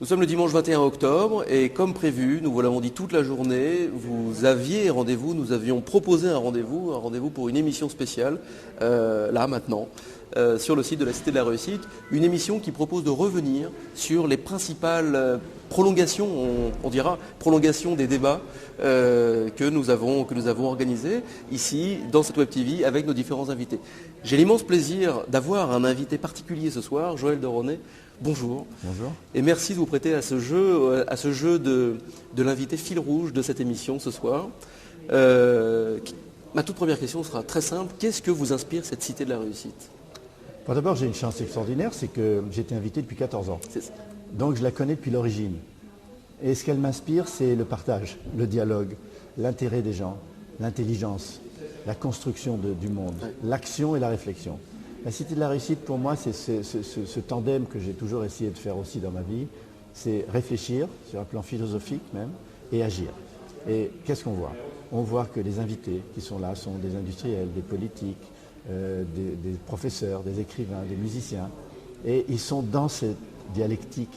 Nous sommes le dimanche 21 octobre et comme prévu, nous vous l'avons dit toute la journée, vous aviez rendez-vous, nous avions proposé un rendez-vous pour une émission spéciale, là maintenant, sur le site de la Cité de la Réussite, une émission qui propose de revenir sur les principales prolongations, on dira, prolongations des débats que nous avons organisés ici dans cette Web TV avec nos différents invités. J'ai l'immense plaisir d'avoir un invité particulier ce soir, Joël de Ronet. Bonjour. Bonjour. Et merci de vous prêter à ce jeu de l'invité fil rouge de cette émission ce soir. Ma toute première question sera très simple. Qu'est-ce que vous inspire cette Cité de la Réussite ? Bon, d'abord, j'ai une chance extraordinaire, c'est que j'ai été invité depuis 14 ans. Donc je la connais depuis l'origine. Et ce qu'elle m'inspire, c'est le partage, le dialogue, l'intérêt des gens, l'intelligence, la construction du monde, l'action et la réflexion. La Cité de la Réussite, pour moi, c'est ce tandem que j'ai toujours essayé de faire aussi dans ma vie. C'est réfléchir, sur un plan philosophique même, et agir. Et qu'est-ce qu'on voit ? On voit que les invités qui sont là sont des industriels, des politiques, des professeurs, des écrivains, des musiciens. Et ils sont dans cette dialectique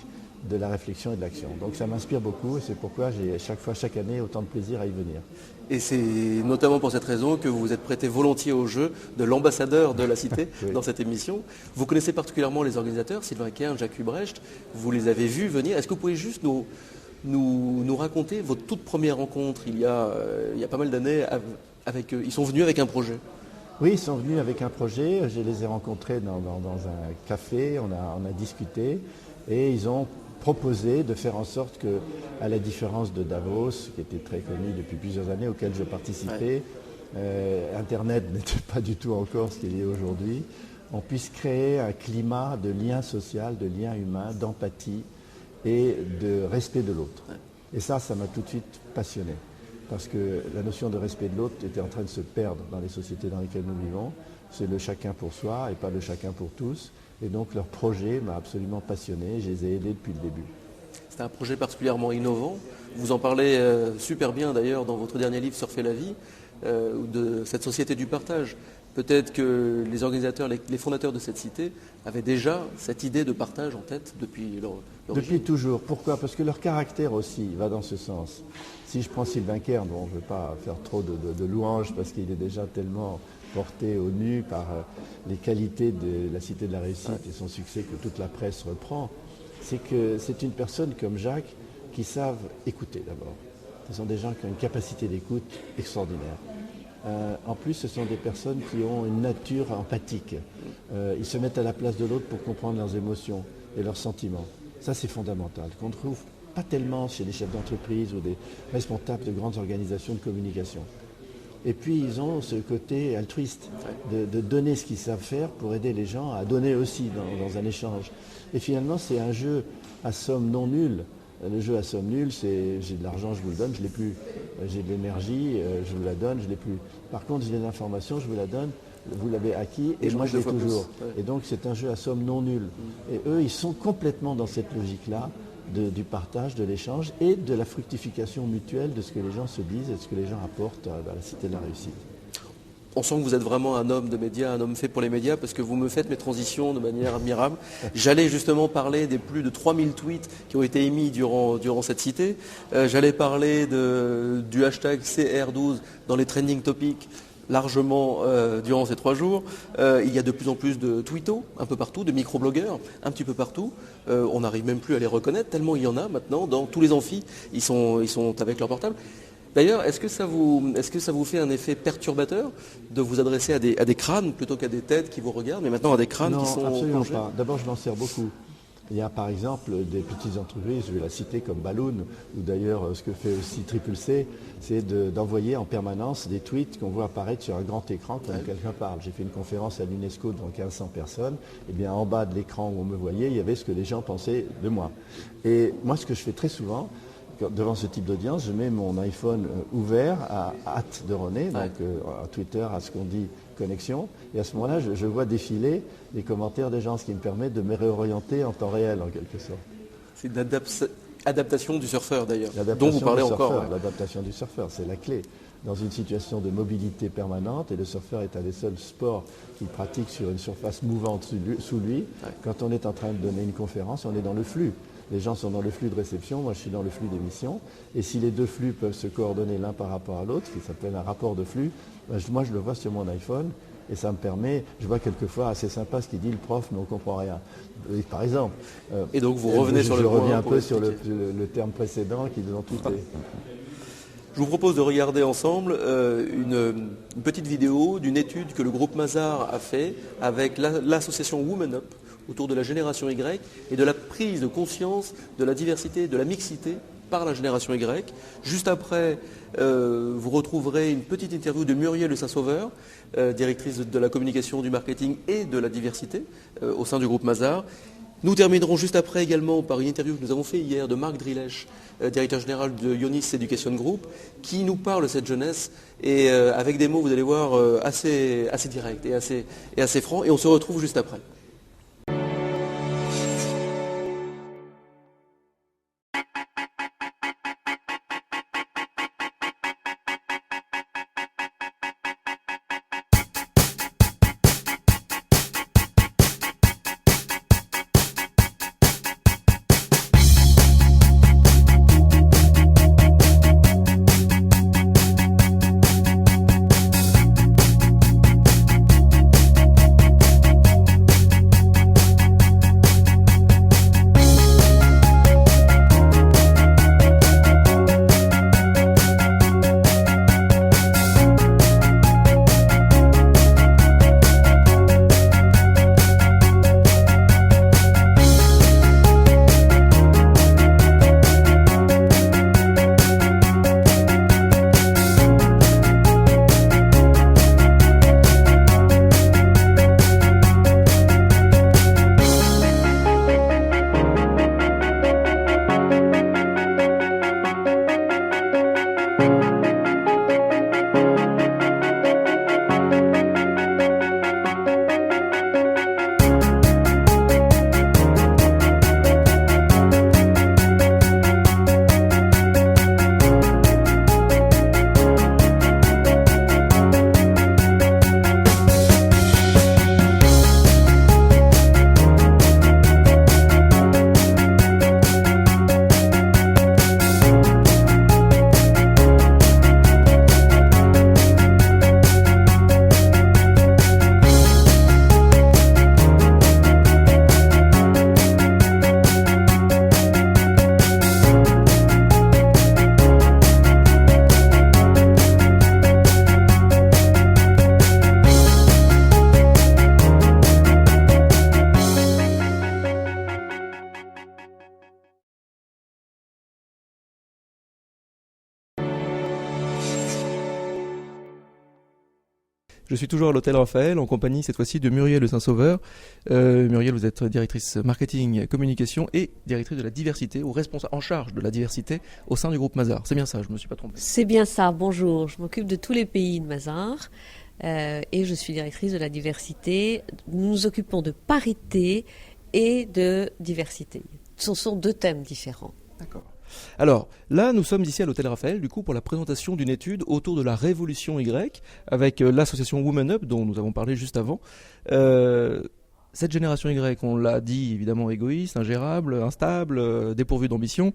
de la réflexion et de l'action. Donc ça m'inspire beaucoup et c'est pourquoi j'ai chaque année autant de plaisir à y venir. Et c'est notamment pour cette raison que vous vous êtes prêté volontiers au jeu de l'ambassadeur de la Cité oui. Dans cette émission. Vous connaissez particulièrement les organisateurs, Sylvain Kern, Jacques Hubrecht. Vous les avez vus venir. Est-ce que vous pouvez juste nous raconter votre toute première rencontre il y a pas mal d'années avec eux. Ils sont venus avec un projet. Oui, ils sont venus avec un projet. Je les ai rencontrés dans un café. On a discuté et ils ont proposé de faire en sorte que, à la différence de Davos, qui était très connu depuis plusieurs années, auquel je participais, Internet n'était pas du tout encore ce qu'il est aujourd'hui, on puisse créer un climat de lien social, de lien humain, d'empathie et de respect de l'autre. Et ça m'a tout de suite passionné, parce que la notion de respect de l'autre était en train de se perdre dans les sociétés dans lesquelles nous vivons. C'est le chacun pour soi et pas le chacun pour tous. Et donc leur projet m'a absolument passionné, je les ai aidés depuis le début. C'est un projet particulièrement innovant. Vous en parlez super bien d'ailleurs dans votre dernier livre Surfer la vie, de cette société du partage. Peut-être que les organisateurs, les fondateurs de cette cité avaient déjà cette idée de partage en tête depuis l'origine. Depuis toujours. Pourquoi ? Parce que leur caractère aussi va dans ce sens. Si je prends Sylvain Kern, bon, je ne veux pas faire trop de louanges parce qu'il est déjà tellement porté au nu par les qualités de la Cité de la Réussite et son succès que toute la presse reprend, c'est que c'est une personne comme Jacques qui savent écouter d'abord. Ce sont des gens qui ont une capacité d'écoute extraordinaire. En plus, ce sont des personnes qui ont une nature empathique. Ils se mettent à la place de l'autre pour comprendre leurs émotions et leurs sentiments. Ça, c'est fondamental, qu'on ne trouve pas tellement chez les chefs d'entreprise ou des responsables de grandes organisations de communication. Et puis, ils ont ce côté altruiste, de donner ce qu'ils savent faire pour aider les gens à donner aussi dans un échange. Et finalement, c'est un jeu à somme non nulle. Le jeu à somme nulle, c'est j'ai de l'argent, je vous le donne, je ne l'ai plus. J'ai de l'énergie, je vous la donne, je ne l'ai plus. Par contre, j'ai de l'information, je vous la donne, vous l'avez acquis et moi je l'ai toujours. Et donc, c'est un jeu à somme non nulle. Et eux, ils sont complètement dans cette logique-là. Du partage, de l'échange et de la fructification mutuelle de ce que les gens se disent et de ce que les gens apportent à la Cité de la Réussite. On sent que vous êtes vraiment un homme de médias, un homme fait pour les médias, parce que vous me faites mes transitions de manière admirable. J'allais justement parler des plus de 3000 tweets qui ont été émis durant cette cité. J'allais parler du hashtag CR12 dans les trending topics largement durant ces 3 jours. Il y a de plus en plus de tweetos un peu partout, de microblogueurs un petit peu partout. On n'arrive même plus à les reconnaître, tellement il y en a maintenant dans tous les amphis. Ils sont avec leur portable. D'ailleurs, est-ce que ça vous fait un effet perturbateur de vous adresser à des crânes plutôt qu'à des têtes qui vous regardent, mais maintenant à des crânes qui sont Non, absolument plongés ? pas. D'abord, je m'en sers beaucoup. Il y a par exemple des petites entreprises, je vais la citer comme Balloon, ou d'ailleurs ce que fait aussi Triple C, c'est d'envoyer en permanence des tweets qu'on voit apparaître sur un grand écran quand quelqu'un parle. J'ai fait une conférence à l'UNESCO devant 1500 personnes, et bien en bas de l'écran où on me voyait, il y avait ce que les gens pensaient de moi. Et moi, ce que je fais très souvent, devant ce type d'audience, je mets mon iPhone ouvert à @deronet, donc à Twitter, à ce qu'on dit connexion, et à ce moment-là, je vois défiler les commentaires des gens, ce qui me permet de me réorienter en temps réel, en quelque sorte. C'est une adaptation du surfeur, d'ailleurs, dont vous parlez encore. L'adaptation du surfeur, c'est la clé. Dans une situation de mobilité permanente, et le surfeur est un des seuls sports qu'il pratique sur une surface mouvante sous lui, quand on est en train de donner une conférence, on est dans le flux. les gens sont dans le flux de réception, moi je suis dans le flux d'émission. Et si les deux flux peuvent se coordonner l'un par rapport à l'autre, ce qui s'appelle un rapport de flux, moi je le vois sur mon iPhone. Et ça me permet, je vois quelquefois assez sympa ce qu'il dit le prof, mais on ne comprend rien. Par exemple. Et donc vous revenez sur le point. Je reviens un peu sur le terme précédent qui dans tout est. Je vous propose de regarder ensemble une petite vidéo d'une étude que le groupe Mazars a fait avec l'association Women Up autour de la génération Y et de la prise de conscience de la diversité et de la mixité par la génération Y. Juste après, vous retrouverez une petite interview de Muriel de Saint-Sauveur, directrice de la communication, du marketing et de la diversité au sein du groupe Mazars. Nous terminerons juste après également par une interview que nous avons fait hier de Marc Drilech, directeur général de Ionis Education Group, qui nous parle de cette jeunesse et avec des mots, vous allez voir, assez directs et assez francs. Et on se retrouve juste après. Je suis toujours à l'hôtel Raphaël en compagnie cette fois-ci de Muriel de Saint-Sauveur. Muriel, vous êtes directrice marketing, communication et directrice de la diversité ou responsable en charge de la diversité au sein du groupe Mazars. C'est bien ça, je ne me suis pas trompé. C'est bien ça, bonjour. Je m'occupe de tous les pays de Mazars et je suis directrice de la diversité. Nous nous occupons de parité et de diversité. Ce sont deux thèmes différents. D'accord. Alors, là, nous sommes ici à l'hôtel Raphaël, du coup, pour la présentation d'une étude autour de la révolution Y, avec l'association Women Up, dont nous avons parlé juste avant. Cette génération Y, on l'a dit, évidemment égoïste, ingérable, instable, dépourvue d'ambition.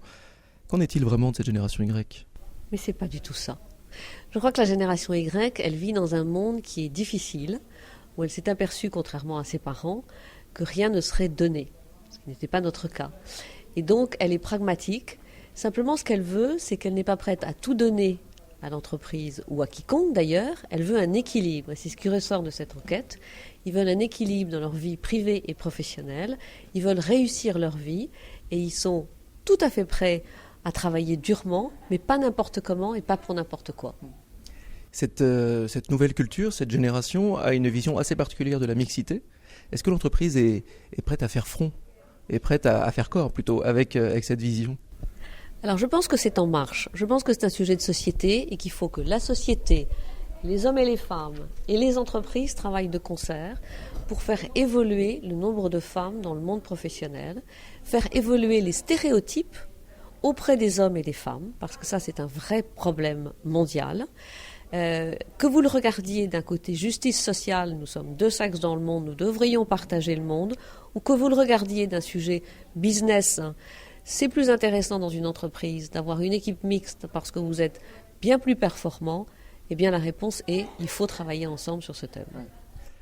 Qu'en est-il vraiment de cette génération Y ? Mais c'est pas du tout ça. Je crois que la génération Y, elle vit dans un monde qui est difficile, où elle s'est aperçue, contrairement à ses parents, que rien ne serait donné, ce qui n'était pas notre cas. Et donc, elle est pragmatique. Simplement, ce qu'elle veut, c'est qu'elle n'est pas prête à tout donner à l'entreprise ou à quiconque d'ailleurs. Elle veut un équilibre. Et c'est ce qui ressort de cette enquête. Ils veulent un équilibre dans leur vie privée et professionnelle. Ils veulent réussir leur vie et ils sont tout à fait prêts à travailler durement, mais pas n'importe comment et pas pour n'importe quoi. Cette nouvelle culture, cette génération a une vision assez particulière de la mixité. Est-ce que l'entreprise est prête à faire front, est prête à faire corps plutôt avec cette vision ? Alors je pense que c'est en marche. Je pense que c'est un sujet de société et qu'il faut que la société, les hommes et les femmes et les entreprises travaillent de concert pour faire évoluer le nombre de femmes dans le monde professionnel, faire évoluer les stéréotypes auprès des hommes et des femmes, parce que ça c'est un vrai problème mondial. Que vous le regardiez d'un côté justice sociale, nous sommes deux sexes dans le monde, nous devrions partager le monde, ou que vous le regardiez d'un sujet business, c'est plus intéressant dans une entreprise d'avoir une équipe mixte parce que vous êtes bien plus performant, eh bien la réponse est il faut travailler ensemble sur ce thème.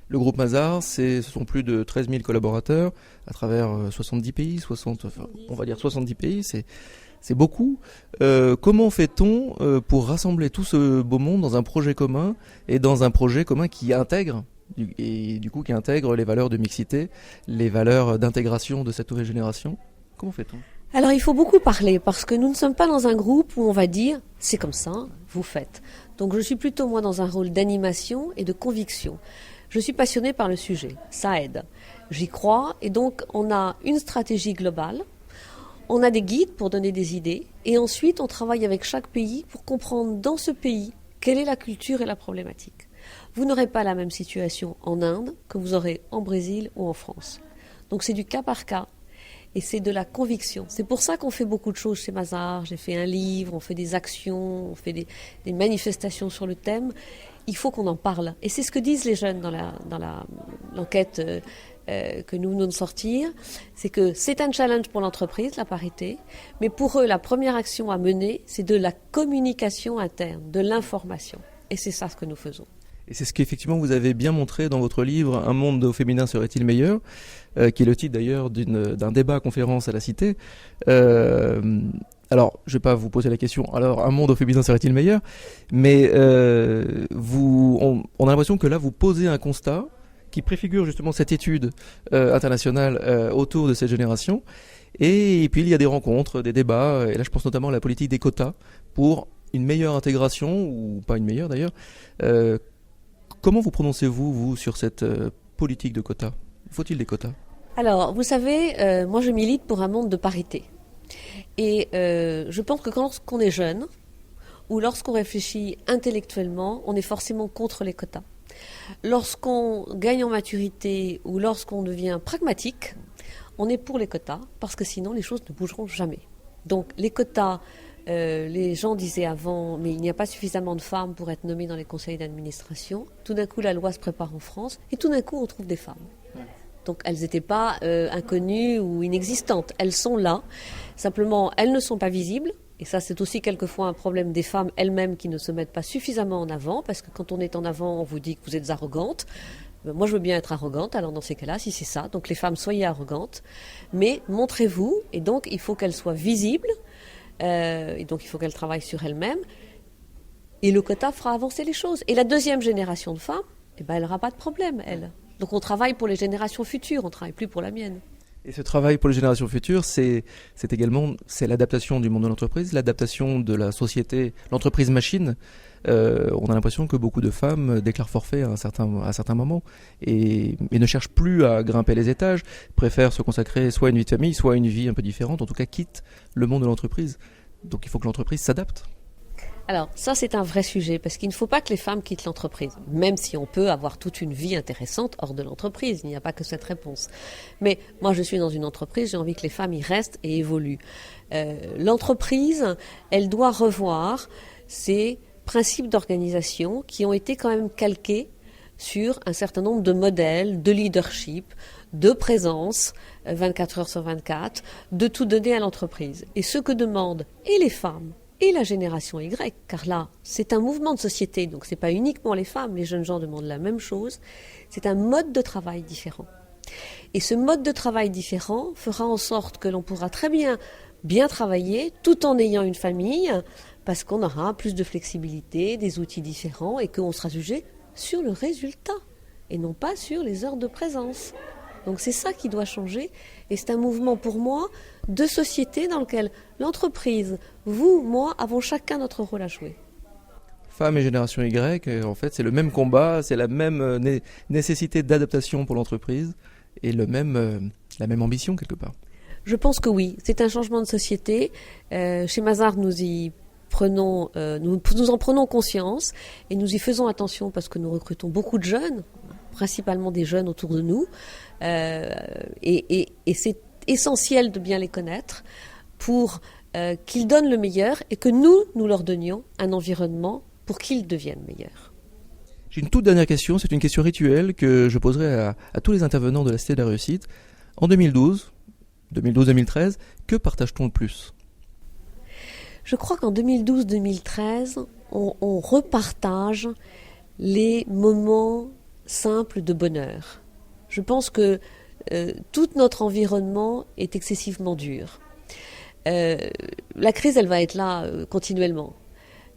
Le groupe Mazars, ce sont plus de 13 000 collaborateurs à travers 70 pays, on va dire 70 pays, c'est beaucoup. Comment fait-on pour rassembler tout ce beau monde dans un projet commun et dans un projet commun qui intègre qui intègre les valeurs de mixité, les valeurs d'intégration de cette nouvelle génération? Comment fait-on? Alors il faut beaucoup parler parce que nous ne sommes pas dans un groupe où on va dire c'est comme ça, vous faites. Donc je suis plutôt moi dans un rôle d'animation et de conviction. Je suis passionnée par le sujet, ça aide. J'y crois et donc on a une stratégie globale, on a des guides pour donner des idées et ensuite on travaille avec chaque pays pour comprendre dans ce pays quelle est la culture et la problématique. Vous n'aurez pas la même situation en Inde que vous aurez en Brésil ou en France. Donc c'est du cas par cas. Et c'est de la conviction. C'est pour ça qu'on fait beaucoup de choses chez Mazars. J'ai fait un livre, on fait des actions, on fait des manifestations sur le thème. Il faut qu'on en parle. Et c'est ce que disent les jeunes dans l'enquête que nous venons de sortir. C'est que c'est un challenge pour l'entreprise, la parité. Mais pour eux, la première action à mener, c'est de la communication interne, de l'information. Et c'est ça ce que nous faisons. Et c'est ce qu'effectivement vous avez bien montré dans votre livre « Un monde au féminin serait-il meilleur ?» qui est le titre d'ailleurs d'un débat conférence à la Cité. Alors, je ne vais pas vous poser la question « Alors, un monde au féminin serait-il meilleur ?» Mais on a l'impression que là, vous posez un constat qui préfigure justement cette étude internationale autour de cette génération. Et puis, il y a des rencontres, des débats, et là, je pense notamment à la politique des quotas pour une meilleure intégration, ou pas une meilleure d'ailleurs. Comment vous prononcez-vous, vous, sur cette politique de quotas? Faut-il des quotas? Alors, vous savez, moi je milite pour un monde de parité. Et je pense que lorsqu'on est jeune, ou lorsqu'on réfléchit intellectuellement, on est forcément contre les quotas. Lorsqu'on gagne en maturité, ou lorsqu'on devient pragmatique, on est pour les quotas, parce que sinon les choses ne bougeront jamais. Donc les quotas... les gens disaient avant, mais il n'y a pas suffisamment de femmes pour être nommées dans les conseils d'administration. Tout d'un coup, la loi se prépare en France et tout d'un coup, on trouve des femmes. Donc, elles n'étaient pas inconnues ou inexistantes. Elles sont là. Simplement, elles ne sont pas visibles. Et ça, c'est aussi quelquefois un problème des femmes elles-mêmes qui ne se mettent pas suffisamment en avant. Parce que quand on est en avant, on vous dit que vous êtes arrogante. Moi, je veux bien être arrogante. Alors, dans ces cas-là, si c'est ça. Donc, les femmes, soyez arrogantes. Mais montrez-vous. Et donc, il faut qu'elles soient visibles. Et donc il faut qu'elle travaille sur elle-même et le quota fera avancer les choses. Et la deuxième génération de femmes, elle n'aura pas de problème, elle. Donc on travaille pour les générations futures, on ne travaille plus pour la mienne. Et ce travail pour les générations futures, c'est l'adaptation du monde de l'entreprise, l'adaptation de la société, l'entreprise machine. On a l'impression que beaucoup de femmes déclarent forfait à un certain moment et ne cherchent plus à grimper les étages, préfèrent se consacrer soit à une vie de famille, soit à une vie un peu différente, en tout cas quittent le monde de l'entreprise. Donc il faut que l'entreprise s'adapte. Alors ça c'est un vrai sujet parce qu'il ne faut pas que les femmes quittent l'entreprise, même si on peut avoir toute une vie intéressante hors de l'entreprise, il n'y a pas que cette réponse. Mais moi je suis dans une entreprise, j'ai envie que les femmes y restent et évoluent. L'entreprise, elle doit revoir ses principes d'organisation qui ont été quand même calqués sur un certain nombre de modèles de leadership, de présence 24 heures sur 24, de tout donner à l'entreprise. Et ce que demandent et les femmes et la génération Y, car là, c'est un mouvement de société, donc c'est pas uniquement les femmes, les jeunes gens demandent la même chose, c'est un mode de travail différent. Et ce mode de travail différent fera en sorte que l'on pourra très bien travailler tout en ayant une famille, parce qu'on aura plus de flexibilité, des outils différents et qu'on sera jugé sur le résultat et non pas sur les heures de présence. Donc c'est ça qui doit changer et c'est un mouvement pour moi de société dans lequel l'entreprise, vous, moi, avons chacun notre rôle à jouer. Femmes et génération Y, en fait, c'est le même combat, c'est la même nécessité d'adaptation pour l'entreprise et la même ambition quelque part. Je pense que oui, c'est un changement de société. Chez Mazars, nous en prenons conscience et nous y faisons attention parce que nous recrutons beaucoup de jeunes, principalement des jeunes autour de nous, et c'est essentiel de bien les connaître pour qu'ils donnent le meilleur et que nous leur donnions un environnement pour qu'ils deviennent meilleurs. J'ai une toute dernière question, c'est une question rituelle que je poserai à tous les intervenants de la Cité de la Réussite. En 2012, 2012-2013, que partage-t-on le plus ? Je crois qu'en 2012-2013, on repartage les moments simples de bonheur. Je pense que tout notre environnement est excessivement dur. La crise, elle va être là continuellement.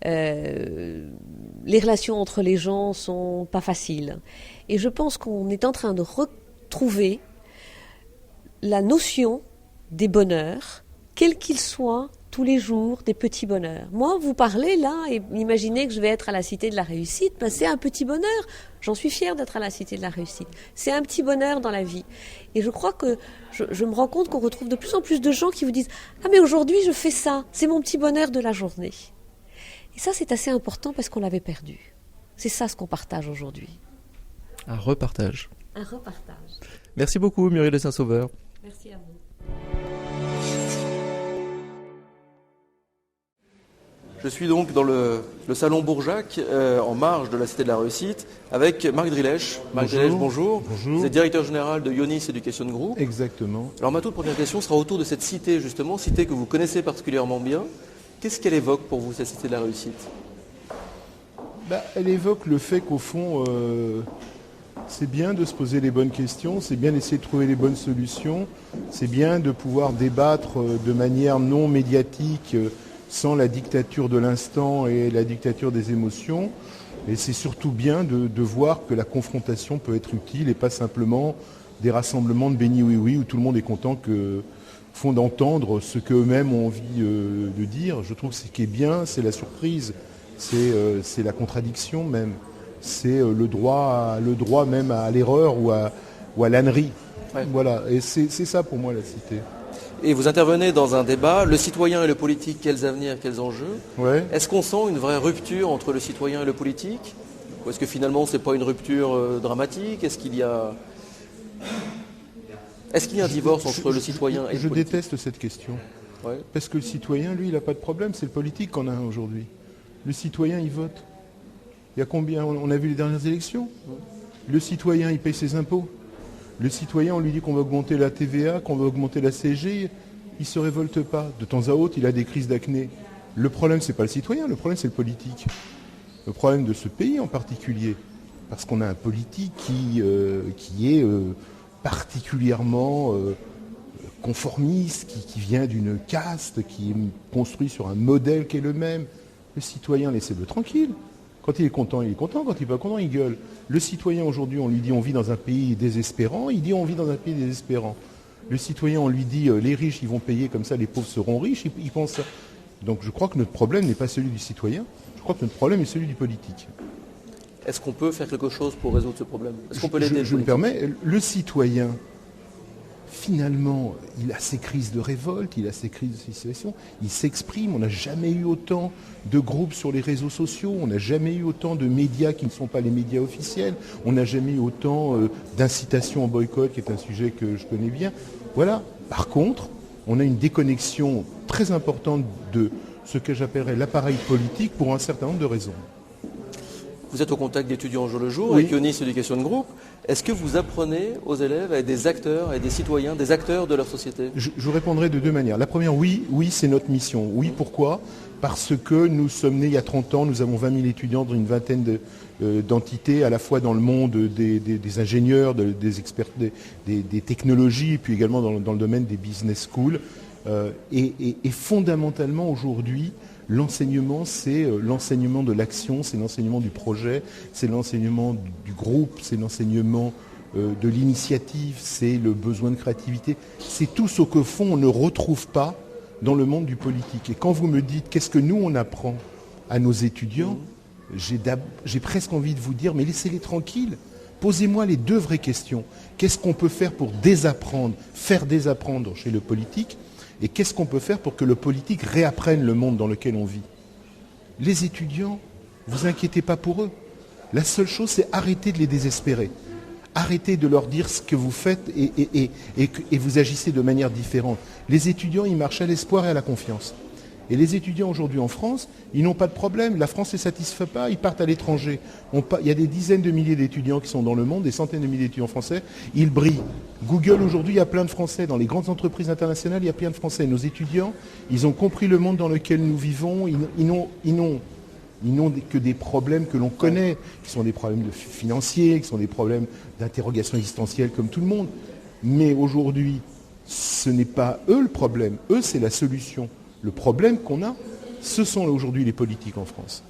Les relations entre les gens sont pas faciles. Et je pense qu'on est en train de retrouver la notion des bonheurs, quels qu'ils soient, tous les jours, des petits bonheurs. Moi, vous parlez là et imaginez que je vais être à la Cité de la Réussite, ben c'est un petit bonheur. J'en suis fière d'être à la Cité de la Réussite. C'est un petit bonheur dans la vie. Et je crois que je me rends compte qu'on retrouve de plus en plus de gens qui vous disent « Ah mais aujourd'hui je fais ça, c'est mon petit bonheur de la journée ». Et ça c'est assez important parce qu'on l'avait perdu. C'est ça ce qu'on partage aujourd'hui. Un repartage. Un repartage. Merci beaucoup Muriel de Saint-Sauveur. Merci à vous. Je suis donc dans le salon Bourjac, en marge de la Cité de la Réussite, avec Marc Drilech. Marc Drilech, bonjour. Bonjour. Vous êtes directeur général de Ionis Education Group. Exactement. Alors ma toute première question sera autour de cette cité, justement, cité que vous connaissez particulièrement bien. Qu'est-ce qu'elle évoque pour vous, cette Cité de la Réussite ? Elle évoque le fait qu'au fond, c'est bien de se poser les bonnes questions, c'est bien d'essayer de trouver les bonnes solutions, c'est bien de pouvoir débattre de manière non médiatique, sans la dictature de l'instant et la dictature des émotions. Et c'est surtout bien de voir que la confrontation peut être utile et pas simplement des rassemblements de béni oui-oui où tout le monde est content d'entendre ce qu'eux-mêmes ont envie de dire. Je trouve que ce qui est bien, c'est la surprise, c'est la contradiction même, c'est le droit même à l'erreur ou à l'ânerie. Ouais. Voilà, et c'est ça pour moi la cité. Et vous intervenez dans un débat, le citoyen et le politique, quels avenirs, quels enjeux ? Ouais. Est-ce qu'on sent une vraie rupture entre le citoyen et le politique ? Ou est-ce que finalement ce n'est pas une rupture dramatique ? Est-ce qu'il y a un divorce entre le citoyen et le politique ? Je déteste cette question. Ouais. Parce que le citoyen, lui, il n'a pas de problème, c'est le politique qu'on a aujourd'hui. Le citoyen, il vote. Il y a combien ? On a vu les dernières élections. Le citoyen, il paye ses impôts. Le citoyen, on lui dit qu'on va augmenter la TVA, qu'on va augmenter la CSG, il ne se révolte pas. De temps à autre, il a des crises d'acné. Le problème, ce n'est pas le citoyen, le problème, c'est le politique. Le problème de ce pays en particulier, parce qu'on a un politique qui est particulièrement conformiste, qui vient d'une caste, qui est construit sur un modèle qui est le même. Le citoyen, laissez-le tranquille. Quand il est content, il est content. Quand il n'est pas content, il gueule. Le citoyen, aujourd'hui, on lui dit on vit dans un pays désespérant. Il dit on vit dans un pays désespérant. Le citoyen, on lui dit les riches, ils vont payer comme ça, les pauvres seront riches. Il pense ça. Donc je crois que notre problème n'est pas celui du citoyen. Je crois que notre problème est celui du politique. Est-ce qu'on peut faire quelque chose pour résoudre ce problème ? Est-ce qu'on peut l'aider ? Je me permets, le citoyen, finalement, il a ses crises de révolte, il a ses crises de situation, il s'exprime. On n'a jamais eu autant de groupes sur les réseaux sociaux, on n'a jamais eu autant de médias qui ne sont pas les médias officiels, on n'a jamais eu autant d'incitation au boycott, qui est un sujet que je connais bien. Voilà. Par contre, on a une déconnexion très importante de ce que j'appellerais l'appareil politique pour un certain nombre de raisons. Vous êtes au contact d'étudiants au jour le jour, oui. Avec Ionis Education Group. Est-ce que vous apprenez aux élèves à être des acteurs et des citoyens, des acteurs de leur société ? Je vous répondrai de deux manières. La première, oui, c'est notre mission. Oui, pourquoi ? Parce que nous sommes nés il y a 30 ans, nous avons 20 000 étudiants dans une vingtaine d'entités, à la fois dans le monde des ingénieurs, des experts, des technologies, et puis également dans le domaine des business schools. Et fondamentalement, aujourd'hui, l'enseignement, c'est l'enseignement de l'action, c'est l'enseignement du projet, c'est l'enseignement du groupe, c'est l'enseignement de l'initiative, c'est le besoin de créativité. C'est tout ce qu'au fond, on ne retrouve pas dans le monde du politique. Et quand vous me dites qu'est-ce que nous, on apprend à nos étudiants, j'ai presque envie de vous dire, mais laissez-les tranquilles. Posez-moi les deux vraies questions. Qu'est-ce qu'on peut faire pour désapprendre, faire désapprendre chez le politique ? Et qu'est-ce qu'on peut faire pour que le politique réapprenne le monde dans lequel on vit ? Les étudiants, vous inquiétez pas pour eux. La seule chose, c'est arrêter de les désespérer. Arrêtez de leur dire ce que vous faites et vous agissez de manière différente. Les étudiants, ils marchent à l'espoir et à la confiance. Et les étudiants aujourd'hui en France, ils n'ont pas de problème. La France ne les satisfait pas, ils partent à l'étranger. Il y a des dizaines de milliers d'étudiants qui sont dans le monde, des centaines de milliers d'étudiants français. Ils brillent. Google aujourd'hui, il y a plein de Français. Dans les grandes entreprises internationales, il y a plein de Français. Nos étudiants, ils ont compris le monde dans lequel nous vivons. Ils n'ont que des problèmes que l'on connaît, qui sont des problèmes financiers, qui sont des problèmes d'interrogation existentielle comme tout le monde. Mais aujourd'hui, ce n'est pas eux le problème. Eux, c'est la solution. Le problème qu'on a, ce sont aujourd'hui les politiques en France.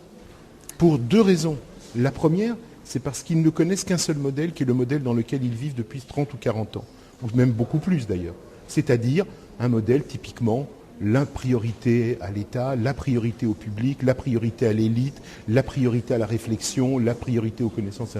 Pour deux raisons. La première, c'est parce qu'ils ne connaissent qu'un seul modèle, qui est le modèle dans lequel ils vivent depuis 30 ou 40 ans, ou même beaucoup plus d'ailleurs. C'est-à-dire un modèle typiquement, la priorité à l'État, la priorité au public, la priorité à l'élite, la priorité à la réflexion, la priorité aux connaissances.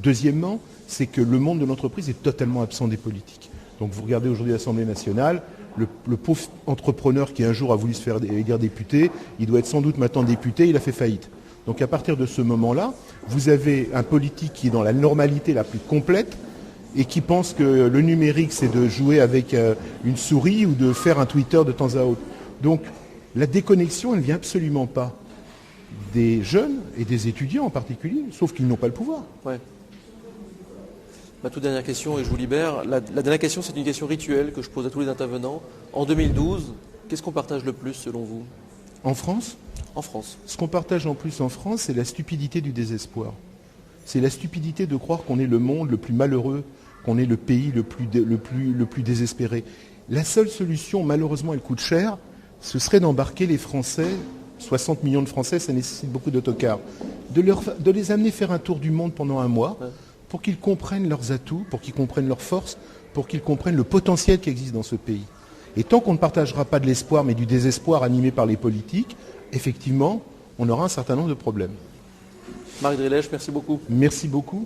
Deuxièmement, c'est que le monde de l'entreprise est totalement absent des politiques. Donc vous regardez aujourd'hui l'Assemblée nationale, le pauvre entrepreneur qui un jour a voulu se faire élire député, il doit être sans doute maintenant député, il a fait faillite. Donc à partir de ce moment-là, vous avez un politique qui est dans la normalité la plus complète et qui pense que le numérique c'est de jouer avec une souris ou de faire un Twitter de temps à autre. Donc la déconnexion, elle ne vient absolument pas des jeunes et des étudiants en particulier, sauf qu'ils n'ont pas le pouvoir. Ouais. Ma toute dernière question, et je vous libère. La dernière question, c'est une question rituelle que je pose à tous les intervenants. En 2012, qu'est-ce qu'on partage le plus selon vous? En France ? En France. Ce qu'on partage en plus en France, c'est la stupidité du désespoir. C'est la stupidité de croire qu'on est le monde le plus malheureux, qu'on est le pays le plus désespéré. La seule solution, malheureusement, elle coûte cher, ce serait d'embarquer les Français, 60 millions de Français, ça nécessite beaucoup d'autocars, de les amener faire un tour du monde pendant un mois, pour qu'ils comprennent leurs atouts, pour qu'ils comprennent leurs forces, pour qu'ils comprennent le potentiel qui existe dans ce pays. Et tant qu'on ne partagera pas de l'espoir, mais du désespoir animé par les politiques, effectivement, on aura un certain nombre de problèmes. Marc Drilech, merci beaucoup. Merci beaucoup.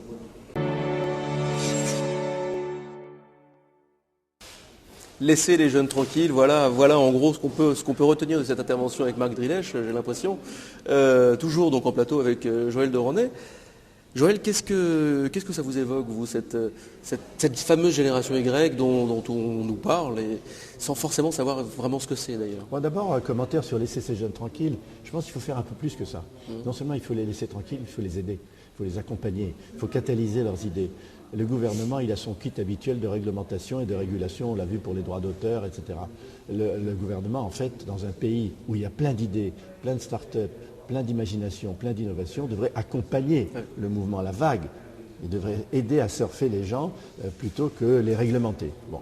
Laisser les jeunes tranquilles, voilà en gros ce qu'on peut retenir de cette intervention avec Marc Drilech, j'ai l'impression. Toujours donc en plateau avec Joël de René. Joël, qu'est-ce que ça vous évoque, vous, cette fameuse génération Y dont on nous parle, et sans forcément savoir vraiment ce que c'est d'ailleurs? Bon, d'abord, un commentaire sur laisser ces jeunes tranquilles. Je pense qu'il faut faire un peu plus que ça. Non seulement il faut les laisser tranquilles, il faut les aider, il faut les accompagner, il faut catalyser leurs idées. Le gouvernement, il a son kit habituel de réglementation et de régulation, on l'a vu pour les droits d'auteur, etc. Le gouvernement, en fait, dans un pays où il y a plein d'idées, plein de start-up, plein d'imagination, plein d'innovation, devrait accompagner le mouvement, la vague. Il devrait aider à surfer les gens plutôt que les réglementer. Bon.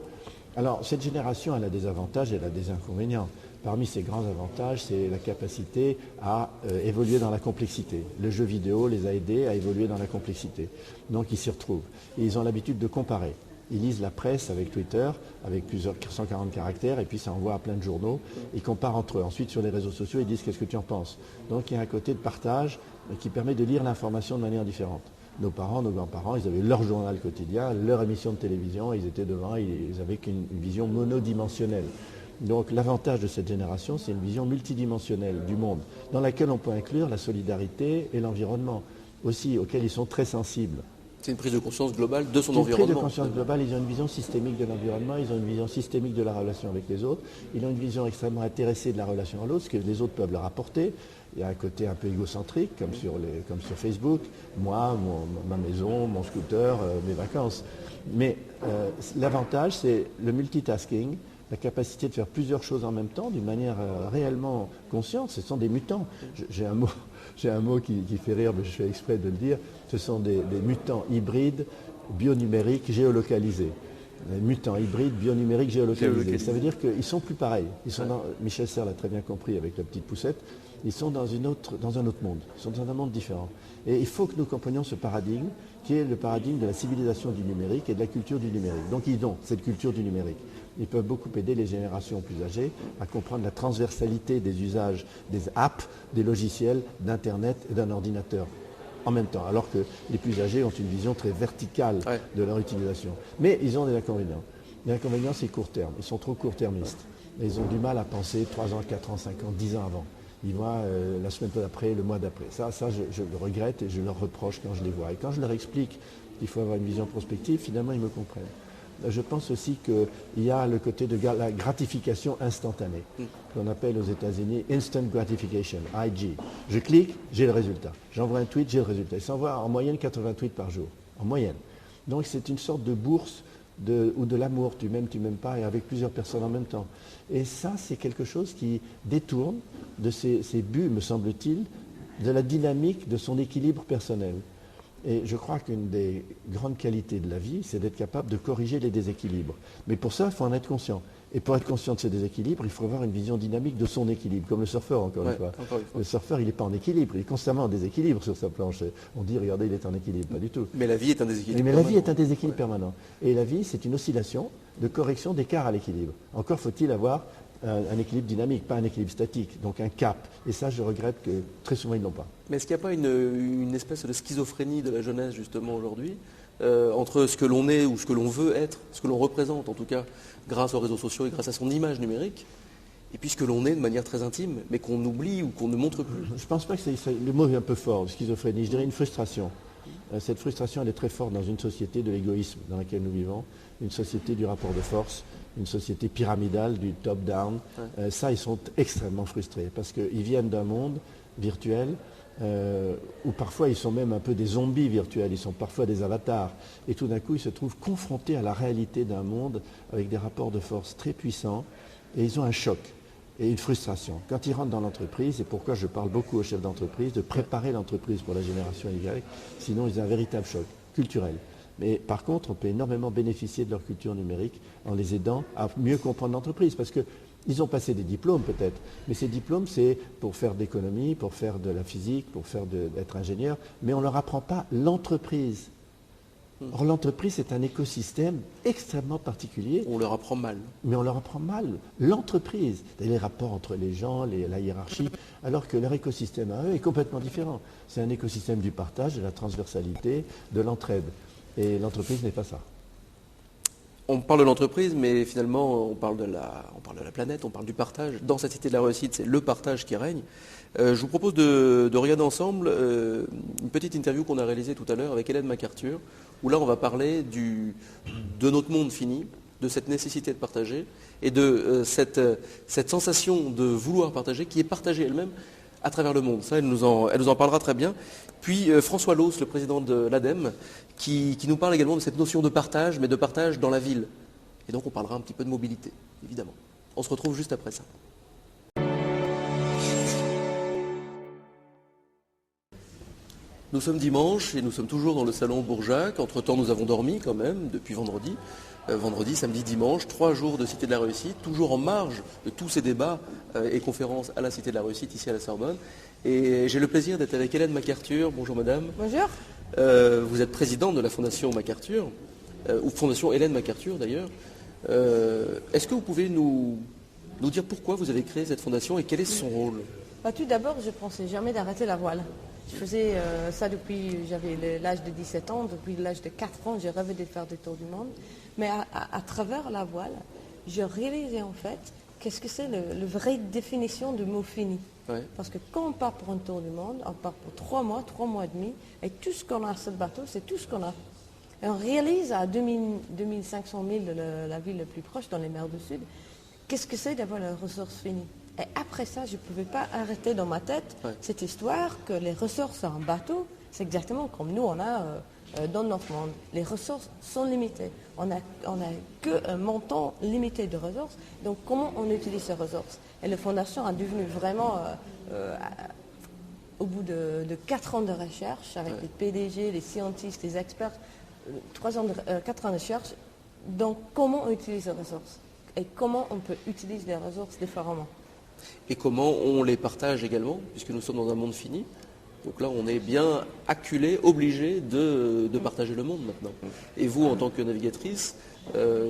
Alors, cette génération, elle a des avantages et elle a des inconvénients. Parmi ses grands avantages, c'est la capacité à évoluer dans la complexité. Le jeu vidéo les a aidés à évoluer dans la complexité. Donc, ils s'y retrouvent. Et ils ont l'habitude de comparer. Ils lisent la presse avec Twitter, avec plusieurs 140 caractères, et puis ça envoie à plein de journaux. Ils comparent entre eux. Ensuite, sur les réseaux sociaux, ils disent qu'est-ce que tu en penses. Donc, il y a un côté de partage qui permet de lire l'information de manière différente. Nos parents, nos grands-parents, ils avaient leur journal quotidien, leur émission de télévision, ils étaient devant, ils avaient qu'une vision monodimensionnelle. Donc l'avantage de cette génération, c'est une vision multidimensionnelle du monde, dans laquelle on peut inclure la solidarité et l'environnement, aussi, auxquels ils sont très sensibles. C'est une prise de conscience globale de son C'est une environnement. prise de conscience globale, ils ont une vision systémique de l'environnement, ils ont une vision systémique de la relation avec les autres, ils ont une vision extrêmement intéressée de la relation à l'autre, ce que les autres peuvent leur apporter. Il y a un côté un peu égocentrique, comme sur Facebook, moi, ma maison, mon scooter, mes vacances. Mais l'avantage, c'est le multitasking, la capacité de faire plusieurs choses en même temps, d'une manière réellement consciente. Ce sont des mutants. J'ai un mot qui fait rire, mais je fais exprès de le dire. Ce sont des mutants hybrides, bionumériques, géolocalisés. Les mutants hybrides, bionumériques, géolocalisés. Ça veut dire qu'ils ne sont plus pareils. Michel Serres l'a très bien compris avec la petite poussette. Ils sont dans un autre monde. Ils sont dans un monde différent. Et il faut que nous comprenions ce paradigme, qui est le paradigme de la civilisation du numérique et de la culture du numérique. Donc ils ont cette culture du numérique. Ils peuvent beaucoup aider les générations plus âgées à comprendre la transversalité des usages, des apps, des logiciels, d'Internet et d'un ordinateur en même temps, alors que les plus âgés ont une vision très verticale de leur utilisation. Mais ils ont des inconvénients. Les inconvénients, c'est court terme. Ils sont trop court-termistes. Et ils ont du mal à penser 3 ans, 4 ans, 5 ans, 10 ans avant. Ils voient la semaine d'après, le mois d'après. Ça je le regrette et je leur reproche quand je les vois. Et quand je leur explique qu'il faut avoir une vision prospective, finalement, ils me comprennent. je pense aussi qu'il y a le côté de la gratification instantanée, qu'on appelle aux États-Unis instant gratification, IG. Je clique, j'ai le résultat. J'envoie un tweet, j'ai le résultat. Il s'envoie en moyenne 80 tweets par jour, en moyenne. Donc c'est une sorte de bourse ou de l'amour, tu m'aimes pas, et avec plusieurs personnes en même temps. Et ça, c'est quelque chose qui détourne de ces buts, me semble-t-il, de la dynamique de son équilibre personnel. Et je crois qu'une des grandes qualités de la vie, c'est d'être capable de corriger les déséquilibres. Mais pour ça, il faut en être conscient. Et pour être conscient de ces déséquilibres, il faut avoir une vision dynamique de son équilibre, comme le surfeur, encore une fois. Le surfeur, il n'est pas en équilibre, il est constamment en déséquilibre sur sa planche. On dit, regardez, il est en équilibre, pas du tout. Mais la vie est un déséquilibre permanent. Mais la vie est un déséquilibre permanent. Et la vie, c'est une oscillation de correction d'écart à l'équilibre. Encore faut-il avoir un équilibre dynamique, pas un équilibre statique, donc un cap. Et ça, je regrette que très souvent, ils ne l'ont pas. Mais est-ce qu'il n'y a pas une espèce de schizophrénie de la jeunesse, justement, aujourd'hui, entre ce que l'on est ou ce que l'on veut être, ce que l'on représente, en tout cas, grâce aux réseaux sociaux et grâce à son image numérique, et puis ce que l'on est de manière très intime, mais qu'on oublie ou qu'on ne montre plus? Je ne pense pas que le mot est un peu fort, schizophrénie. Je dirais une frustration. Cette frustration, elle est très forte dans une société de l'égoïsme dans laquelle nous vivons, une société du rapport de force, une société pyramidale, du top-down. Ça, ils sont extrêmement frustrés parce qu'ils viennent d'un monde virtuel où parfois ils sont même un peu des zombies virtuels, ils sont parfois des avatars. Et tout d'un coup, ils se trouvent confrontés à la réalité d'un monde avec des rapports de force très puissants et ils ont un choc et une frustration. Quand ils rentrent dans l'entreprise, et pourquoi je parle beaucoup aux chefs d'entreprise, de préparer l'entreprise pour la génération Y, sinon ils ont un véritable choc culturel. Mais par contre, on peut énormément bénéficier de leur culture numérique en les aidant à mieux comprendre l'entreprise. Parce qu'ils ont passé des diplômes peut-être, mais ces diplômes, c'est pour faire de l'économie, pour faire de la physique, pour être ingénieur, mais on ne leur apprend pas l'entreprise. Or, l'entreprise, c'est un écosystème extrêmement particulier. On leur apprend mal. Mais on leur apprend mal l'entreprise, les rapports entre les gens, la hiérarchie, alors que leur écosystème à eux est complètement différent. C'est un écosystème du partage, de la transversalité, de l'entraide. Et l'entreprise n'est pas ça. On parle de l'entreprise, mais finalement, on parle de la planète, on parle du partage. Dans cette cité de la réussite, c'est le partage qui règne. Je vous propose de regarder ensemble une petite interview qu'on a réalisée tout à l'heure avec Ellen MacArthur, où là, on va parler de notre monde fini, de cette nécessité de partager, et de cette sensation de vouloir partager, qui est partagée elle-même à travers le monde. Ça, elle nous en parlera très bien. Puis François Loos, le président de l'ADEME, qui nous parle également de cette notion de partage, mais de partage dans la ville. Et donc on parlera un petit peu de mobilité, évidemment. On se retrouve juste après ça. Nous sommes dimanche et nous sommes toujours dans le salon Bourjac. Entre-temps, nous avons dormi quand même depuis vendredi. Vendredi, samedi, dimanche, 3 jours de Cité de la Réussite, toujours en marge de tous ces débats et conférences à la Cité de la Réussite, ici à la Sorbonne. Et j'ai le plaisir d'être avec Ellen MacArthur. Bonjour madame. Bonjour. Vous êtes présidente de la Fondation MacArthur, ou Fondation Ellen MacArthur d'ailleurs. Est-ce que vous pouvez nous dire pourquoi vous avez créé cette fondation et quel est son rôle? Tout d'abord, je ne pensais jamais d'arrêter la voile. Je faisais ça depuis, j'avais l'âge de 17 ans, depuis l'âge de 4 ans, j'ai rêvé de faire des tours du monde. Mais à travers la voile, je réalisais en fait qu'est-ce que c'est la vraie définition du mot fini. Ouais. Parce que quand on part pour un tour du monde, on part pour 3 mois et demi, et tout ce qu'on a sur le bateau, c'est tout ce qu'on a. Et on réalise à 2500 000 de la ville la plus proche, dans les mers du Sud, qu'est-ce que c'est d'avoir la ressource finie. Et après ça, je ne pouvais pas arrêter dans ma tête cette histoire que les ressources sur un bateau, c'est exactement comme nous, on a dans notre monde. Les ressources sont limitées. On n'a qu'un montant limité de ressources. Donc, comment on utilise ces ressources? Et la Fondation a devenu vraiment, au bout de 4 ans de recherche, avec les PDG, les scientifiques, les experts, 4 ans de recherche, donc comment on utilise les ressources et comment on peut utiliser les ressources différemment. Et comment on les partage également, puisque nous sommes dans un monde fini. Donc là, on est bien acculé, obligé de partager le monde maintenant. Et vous, en tant que navigatrice,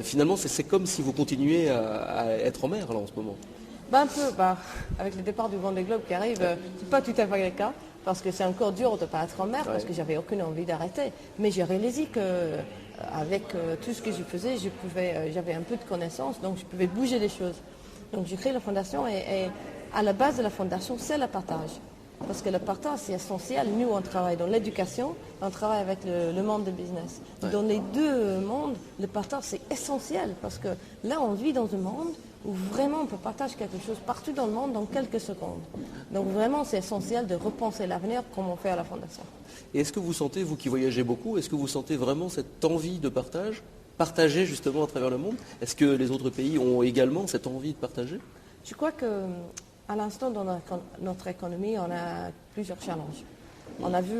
finalement, c'est comme si vous continuiez à être en mer là en ce moment. Un peu, avec le départ du Vendée Globe qui arrive, c'est pas tout à fait le cas, parce que c'est encore dur de ne pas être en mer, parce que j'avais aucune envie d'arrêter. Mais j'ai réalisé que avec tout ce que je faisais, j'avais un peu de connaissances, donc je pouvais bouger les choses. Donc j'ai créé la fondation et à la base de la fondation, c'est le partage. Parce que le partage, c'est essentiel. Nous, on travaille dans l'éducation, on travaille avec le monde de business. Ouais. Dans les deux mondes, le partage, c'est essentiel. Parce que là, on vit dans un monde où vraiment on peut partager quelque chose partout dans le monde dans quelques secondes. Donc vraiment, c'est essentiel de repenser l'avenir comme on fait à la Fondation. Et est-ce que vous sentez, vous qui voyagez beaucoup, est-ce que vous sentez vraiment cette envie de partager justement à travers le monde? Est-ce que les autres pays ont également cette envie de partager? Je crois qu'à l'instant dans notre économie, on a plusieurs challenges. On a vu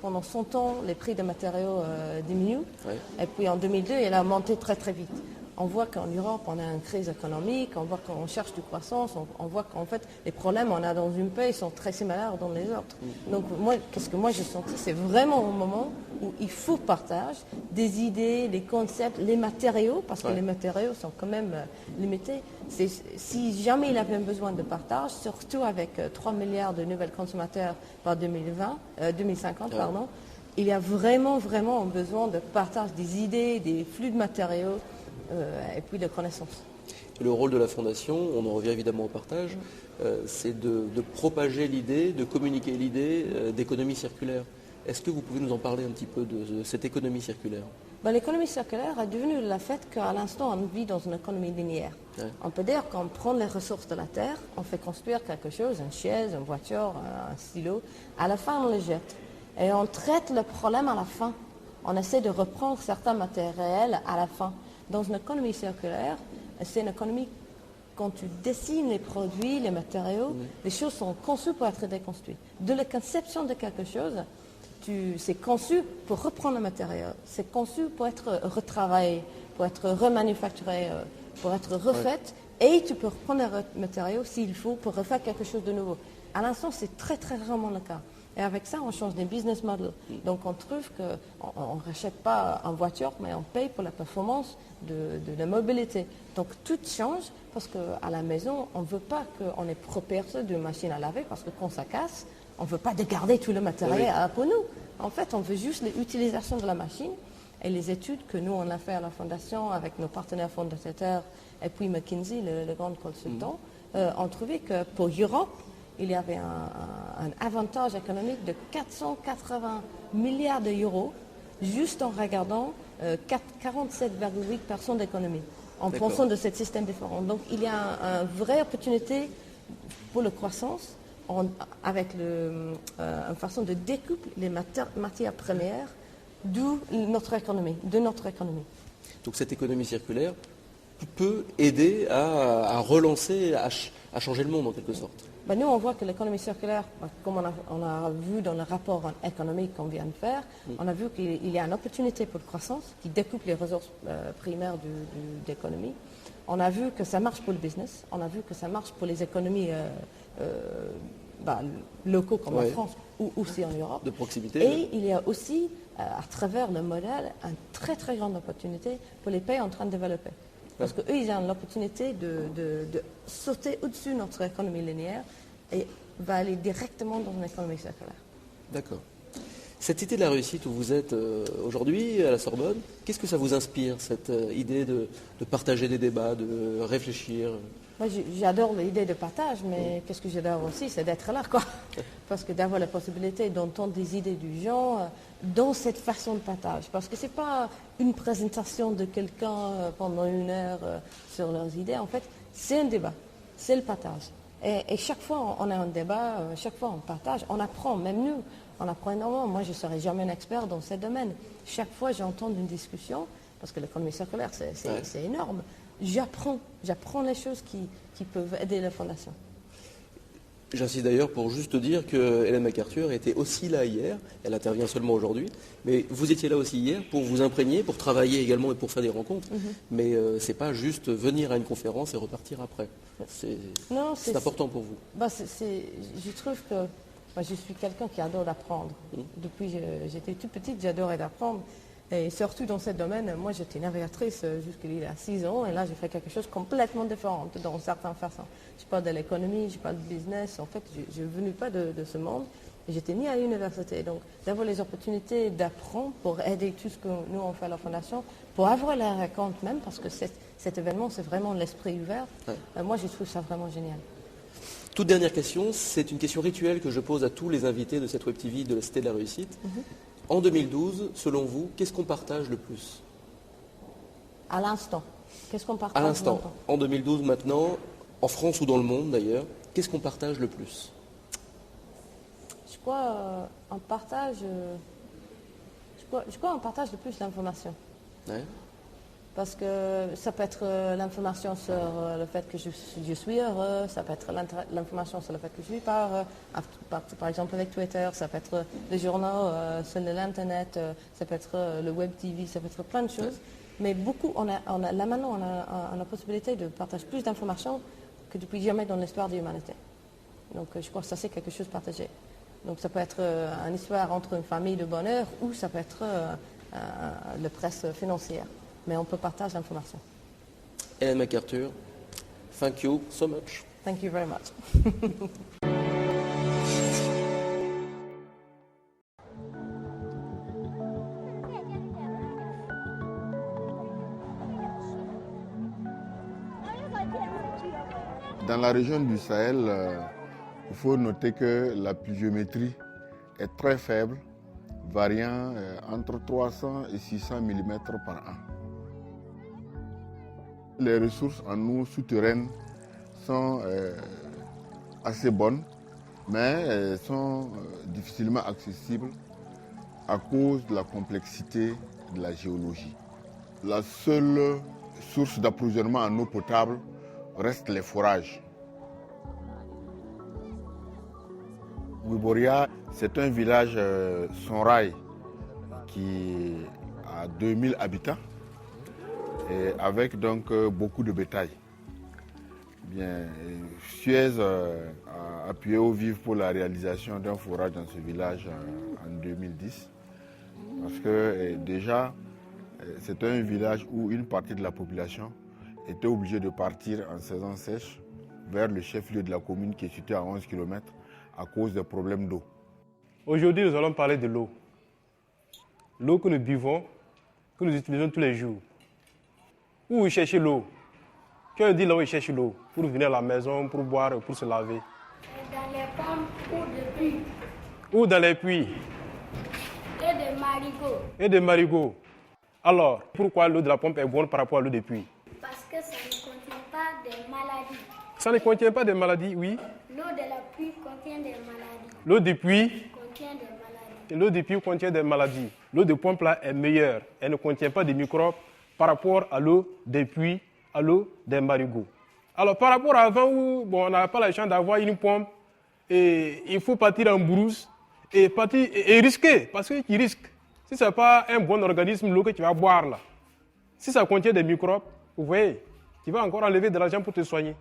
pendant 100 ans les prix des matériaux diminuer. Ouais. Et puis en 2002, il a monté très très vite. On voit qu'en Europe, on a une crise économique, on voit qu'on cherche du croissance, on voit qu'en fait, les problèmes qu'on a dans une pays sont très similaires dans les autres. Donc moi, qu'est-ce que moi j'ai senti? C'est vraiment un moment où il faut partager des idées, des concepts, les matériaux, parce que Ouais. les matériaux sont quand même limités. Si jamais il avait besoin de partage, surtout avec 3 milliards de nouveaux consommateurs par 2050, Ouais. pardon, il y a vraiment, vraiment un besoin de partage des idées, des flux de matériaux et puis de connaissances. Et le rôle de la Fondation, on en revient évidemment au partage, c'est de propager l'idée, de communiquer l'idée d'économie circulaire. Est-ce que vous pouvez nous en parler un petit peu de cette économie circulaire? L'économie circulaire est devenue le fait qu'à l'instant, on vit dans une économie linéaire. Ouais. On peut dire qu'on prend les ressources de la terre, on fait construire quelque chose, une chaise, une voiture, un stylo. À la fin, on les jette. Et on traite le problème à la fin. On essaie de reprendre certains matériels à la fin. Dans une économie circulaire, c'est une économie quand tu dessines les produits, les matériaux, les choses sont conçues pour être déconstruites. De la conception de quelque chose, c'est conçu pour reprendre le matériau, c'est conçu pour être retravaillé, pour être remanufacturé, pour être refait, et tu peux reprendre le matériau s'il faut pour refaire quelque chose de nouveau. À l'instant, c'est très très rarement le cas. Et avec ça, on change des business models. Donc on trouve qu'on ne rachète pas en voiture, mais on paye pour la performance de la mobilité. Donc tout change parce qu'à la maison, on ne veut pas qu'on ait propriété d'une machine à laver parce que quand ça casse, on ne veut pas dégarder tout le matériel pour nous. En fait, on veut juste l'utilisation de la machine. Et les études que nous, on a fait à la Fondation avec nos partenaires fondateurs et puis McKinsey, le grand consultant, ont trouvé que pour l'Europe, il y avait un avantage économique de 480 milliards d'euros juste en regardant 47,8% d'économie, en D'accord. pensant de ce système différent. Donc il y a une vraie opportunité pour la croissance avec une façon de découper les matières premières de notre économie. Donc cette économie circulaire peut aider à relancer, à changer le monde en quelque sorte. Nous, on voit que l'économie circulaire, comme on a vu dans le rapport économique qu'on vient de faire, on a vu qu'il y a une opportunité pour la croissance qui découpe les ressources primaires d'économie. On a vu que ça marche pour le business, on a vu que ça marche pour les économies locaux comme en France ou aussi en Europe. De proximité. Et il y a aussi, à travers le modèle, une très très grande opportunité pour les pays en train de développer. Parce qu'eux, ils ont l'opportunité de sauter au-dessus de notre économie linéaire et va aller directement dans une économie circulaire. D'accord. Cette idée de la réussite où vous êtes aujourd'hui à la Sorbonne, qu'est-ce que ça vous inspire, cette idée de partager des débats, de réfléchir? Moi, j'adore l'idée de partage, mais qu'est-ce que j'adore aussi, c'est d'être là, quoi. Parce que d'avoir la possibilité d'entendre des idées du genre dans cette façon de partage. Parce que ce n'est pas une présentation de quelqu'un pendant une heure sur leurs idées. En fait, c'est un débat, c'est le partage. Et chaque fois, on a un débat, chaque fois, on partage, on apprend, même nous, on apprend énormément. Moi, je ne serai jamais un expert dans ce domaine. Chaque fois, j'entends une discussion, parce que l'économie circulaire, c'est énorme. J'apprends les choses qui peuvent aider la Fondation. J'insiste d'ailleurs pour juste dire que Hélène MacArthur était aussi là hier, elle intervient seulement aujourd'hui, mais vous étiez là aussi hier pour vous imprégner, pour travailler également et pour faire des rencontres, mais c'est pas juste venir à une conférence et repartir après. C'est important pour vous. Je trouve que moi, je suis quelqu'un qui adore apprendre. Depuis que j'étais toute petite, j'adorais apprendre. Et surtout dans ce domaine, moi j'étais navigatrice jusqu'il y a 6 ans et là j'ai fait quelque chose de complètement différent dans certaines façons. Je parle de l'économie, je parle de business, en fait je ne venais pas de ce monde et j'étais ni à l'université. Donc d'avoir les opportunités d'apprendre pour aider tout ce que nous on fait à la Fondation, pour avoir la raconte même, parce que cet événement c'est vraiment l'esprit ouvert, moi je trouve ça vraiment génial. Toute dernière question, c'est une question rituelle que je pose à tous les invités de cette Web TV de la Cité de la Réussite. En 2012, selon vous, qu'est-ce qu'on partage le plus? À l'instant. Qu'est-ce qu'on partage À l'instant, maintenant? en 2012 maintenant, en France ou dans le monde d'ailleurs, qu'est-ce qu'on partage le plus? Je crois on partage. Je crois qu'on partage le plus l'information. Ouais. Parce que ça peut être l'information sur le fait que je suis heureux, ça peut être l'information sur le fait que je suis pas heureux, par exemple avec Twitter, ça peut être les journaux sur l'Internet, ça peut être le Web TV, ça peut être plein de choses. Mais beaucoup, là maintenant, on a la possibilité de partager plus d'informations que depuis jamais dans l'histoire de l'humanité. Donc je crois que ça c'est quelque chose de partagé. Donc ça peut être une histoire entre une famille de bonheur ou ça peut être la presse financière. Mais on peut partager l'information. Ellen MacArthur, thank you so much. Thank you very much. Dans la région du Sahel, il faut noter que la pluviométrie est très faible, variant entre 300 et 600 mm par an. Les ressources en eau souterraine sont assez bonnes, mais elles sont difficilement accessibles à cause de la complexité de la géologie. La seule source d'approvisionnement en eau potable reste les forages. Wiboria, c'est un village sans rail qui a 2000 habitants et avec donc beaucoup de bétail. Bien, Suez a appuyé au vif pour la réalisation d'un forage dans ce village en 2010 parce que déjà c'est un village où une partie de la population était obligée de partir en saison sèche vers le chef-lieu de la commune qui est situé à 11 km à cause des problèmes d'eau. Aujourd'hui, nous allons parler de l'eau. L'eau que nous buvons, que nous utilisons tous les jours. Où vous cherchez l'eau? Quand on dit là où il cherche l'eau? Pour venir à la maison, pour boire, pour se laver. Dans les pompes ou des puits. Ou dans les puits. Et des marigots. Et des marigots. Alors, pourquoi l'eau de la pompe est bonne par rapport à l'eau des puits? Parce que ça ne contient pas des maladies. Ça ne contient pas de maladies, oui. L'eau de la pluie contient des maladies. L'eau des puits Contient des maladies. et l'eau des puits contient des maladies. L'eau de pompe là est meilleure. Elle ne contient pas de microbes par rapport à l'eau des puits, à l'eau des marigots. Alors par rapport à avant où on n'avait pas la chance d'avoir une pompe et il faut partir en brousse et risquer, parce qu'il risque. Si ce n'est pas un bon organisme, l'eau que tu vas boire là, si ça contient des microbes, vous voyez, tu vas encore enlever de l'argent pour te soigner.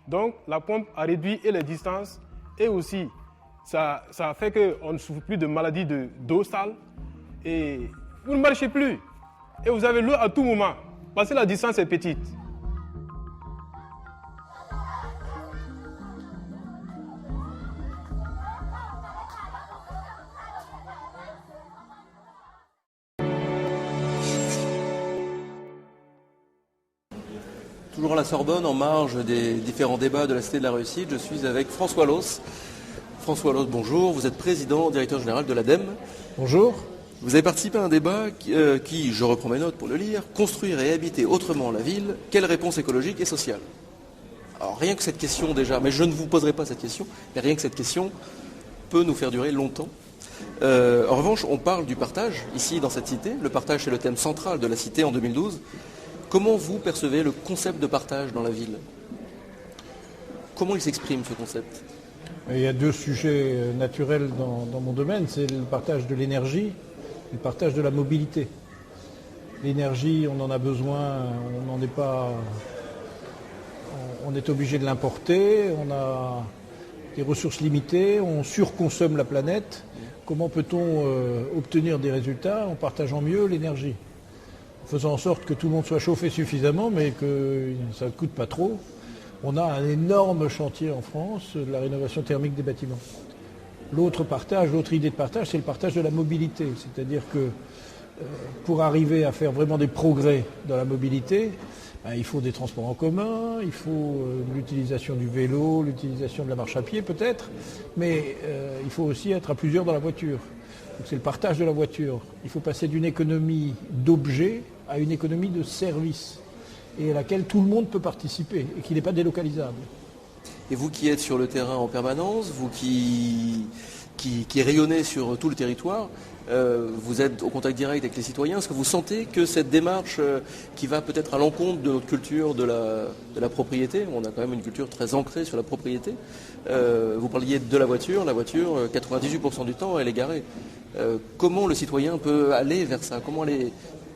Donc la pompe a réduit et les distances et aussi ça fait qu'on ne souffre plus de maladies d'eau sale et vous ne marchez plus. Et vous avez l'eau à tout moment parce que la distance est petite. Toujours à la Sorbonne, en marge des différents débats de la Cité de la Réussite, je suis avec François Loos. François Loos, bonjour. Vous êtes président, directeur général de l'ADEME. Bonjour. Vous avez participé à un débat qui, je reprends mes notes pour le lire, construire et habiter autrement la ville, quelle réponse écologique et sociale? Alors rien que cette question déjà, mais je ne vous poserai pas cette question, mais rien que cette question peut nous faire durer longtemps. En revanche, on parle du partage, ici dans cette cité. Le partage, c'est le thème central de la cité en 2012. Comment vous percevez le concept de partage dans la ville? Comment il s'exprime ce concept? Il y a deux sujets naturels dans mon domaine, c'est le partage de l'énergie et le partage de la mobilité. L'énergie, on en a besoin, on est obligé de l'importer, on a des ressources limitées, on surconsomme la planète. Comment peut-on obtenir des résultats en partageant mieux l'énergie? En faisant en sorte que tout le monde soit chauffé suffisamment, mais que ça ne coûte pas trop. On a un énorme chantier en France de la rénovation thermique des bâtiments. L'autre idée de partage, c'est le partage de la mobilité. C'est-à-dire que pour arriver à faire vraiment des progrès dans la mobilité, il faut des transports en commun, il faut l'utilisation du vélo, l'utilisation de la marche à pied peut-être, mais il faut aussi être à plusieurs dans la voiture. Donc c'est le partage de la voiture. Il faut passer d'une économie d'objets à une économie de services, et à laquelle tout le monde peut participer, et qui n'est pas délocalisable. Et vous qui êtes sur le terrain en permanence, vous qui rayonnez sur tout le territoire, vous êtes au contact direct avec les citoyens. Est-ce que vous sentez que cette démarche qui va peut-être à l'encontre de notre culture de la propriété, on a quand même une culture très ancrée sur la propriété, vous parliez de la voiture, 98% du temps elle est garée. Comment le citoyen peut aller vers ça? Comment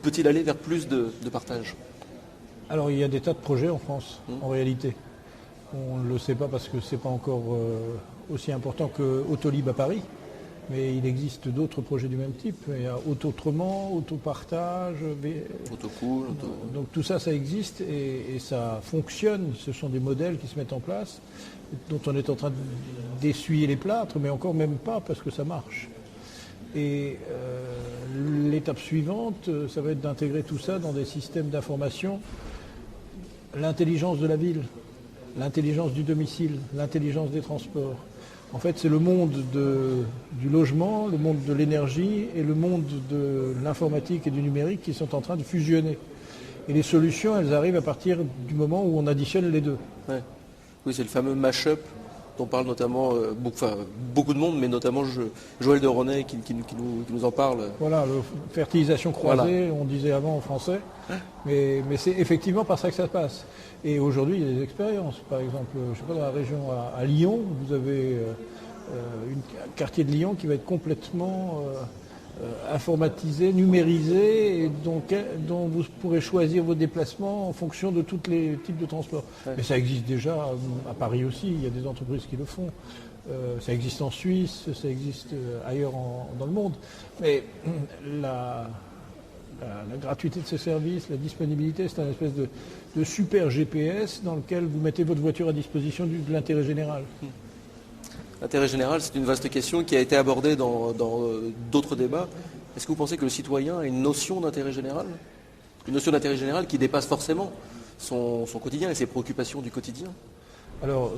peut-il aller vers plus de partage? Alors il y a des tas de projets en France, en réalité. On ne le sait pas parce que ce n'est pas encore aussi important que Autolib à Paris, mais il existe d'autres projets du même type. Il y a Auto-Autrement, Autopartage, Autocool. Donc tout ça, ça existe et ça fonctionne. Ce sont des modèles qui se mettent en place, dont on est en train d'essuyer les plâtres, mais encore même pas parce que ça marche. Et l'étape suivante, ça va être d'intégrer tout ça dans des systèmes d'information. L'intelligence de la ville, l'intelligence du domicile, l'intelligence des transports. En fait, c'est le monde du logement, le monde de l'énergie et le monde de l'informatique et du numérique qui sont en train de fusionner. Et les solutions, elles arrivent à partir du moment où on additionne les deux. Ouais. Oui, c'est le fameux mash-up dont parle notamment beaucoup de monde, mais notamment Joël de Ronet qui nous en parle. Voilà, fertilisation croisée, voilà. On disait avant en français, mais c'est effectivement par ça que ça se passe. Et aujourd'hui, il y a des expériences. Par exemple, je sais pas, dans la région à Lyon, vous avez un quartier de Lyon qui va être complètement informatisé, numérisé, et dont vous pourrez choisir vos déplacements en fonction de tous les types de transports. Ouais. Mais ça existe déjà à Paris aussi, il y a des entreprises qui le font. Ça existe en Suisse, ça existe ailleurs dans le monde. Mais la gratuité de ces services, la disponibilité, c'est un espèce de super GPS dans lequel vous mettez votre voiture à disposition de l'intérêt général. L'intérêt général, c'est une vaste question qui a été abordée dans d'autres débats. Est-ce que vous pensez que le citoyen a une notion d'intérêt général? Une notion d'intérêt général qui dépasse forcément son quotidien et ses préoccupations du quotidien? Alors,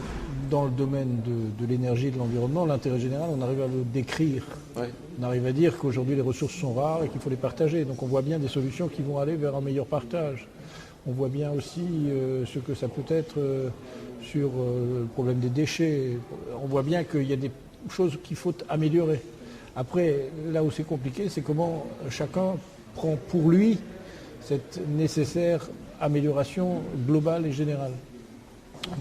dans le domaine de l'énergie et de l'environnement, l'intérêt général, on arrive à le décrire. Ouais. On arrive à dire qu'aujourd'hui les ressources sont rares et qu'il faut les partager. Donc on voit bien des solutions qui vont aller vers un meilleur partage. On voit bien aussi ce que ça peut être sur le problème des déchets. On voit bien qu'il y a des choses qu'il faut améliorer. Après, là où c'est compliqué, c'est comment chacun prend pour lui cette nécessaire amélioration globale et générale.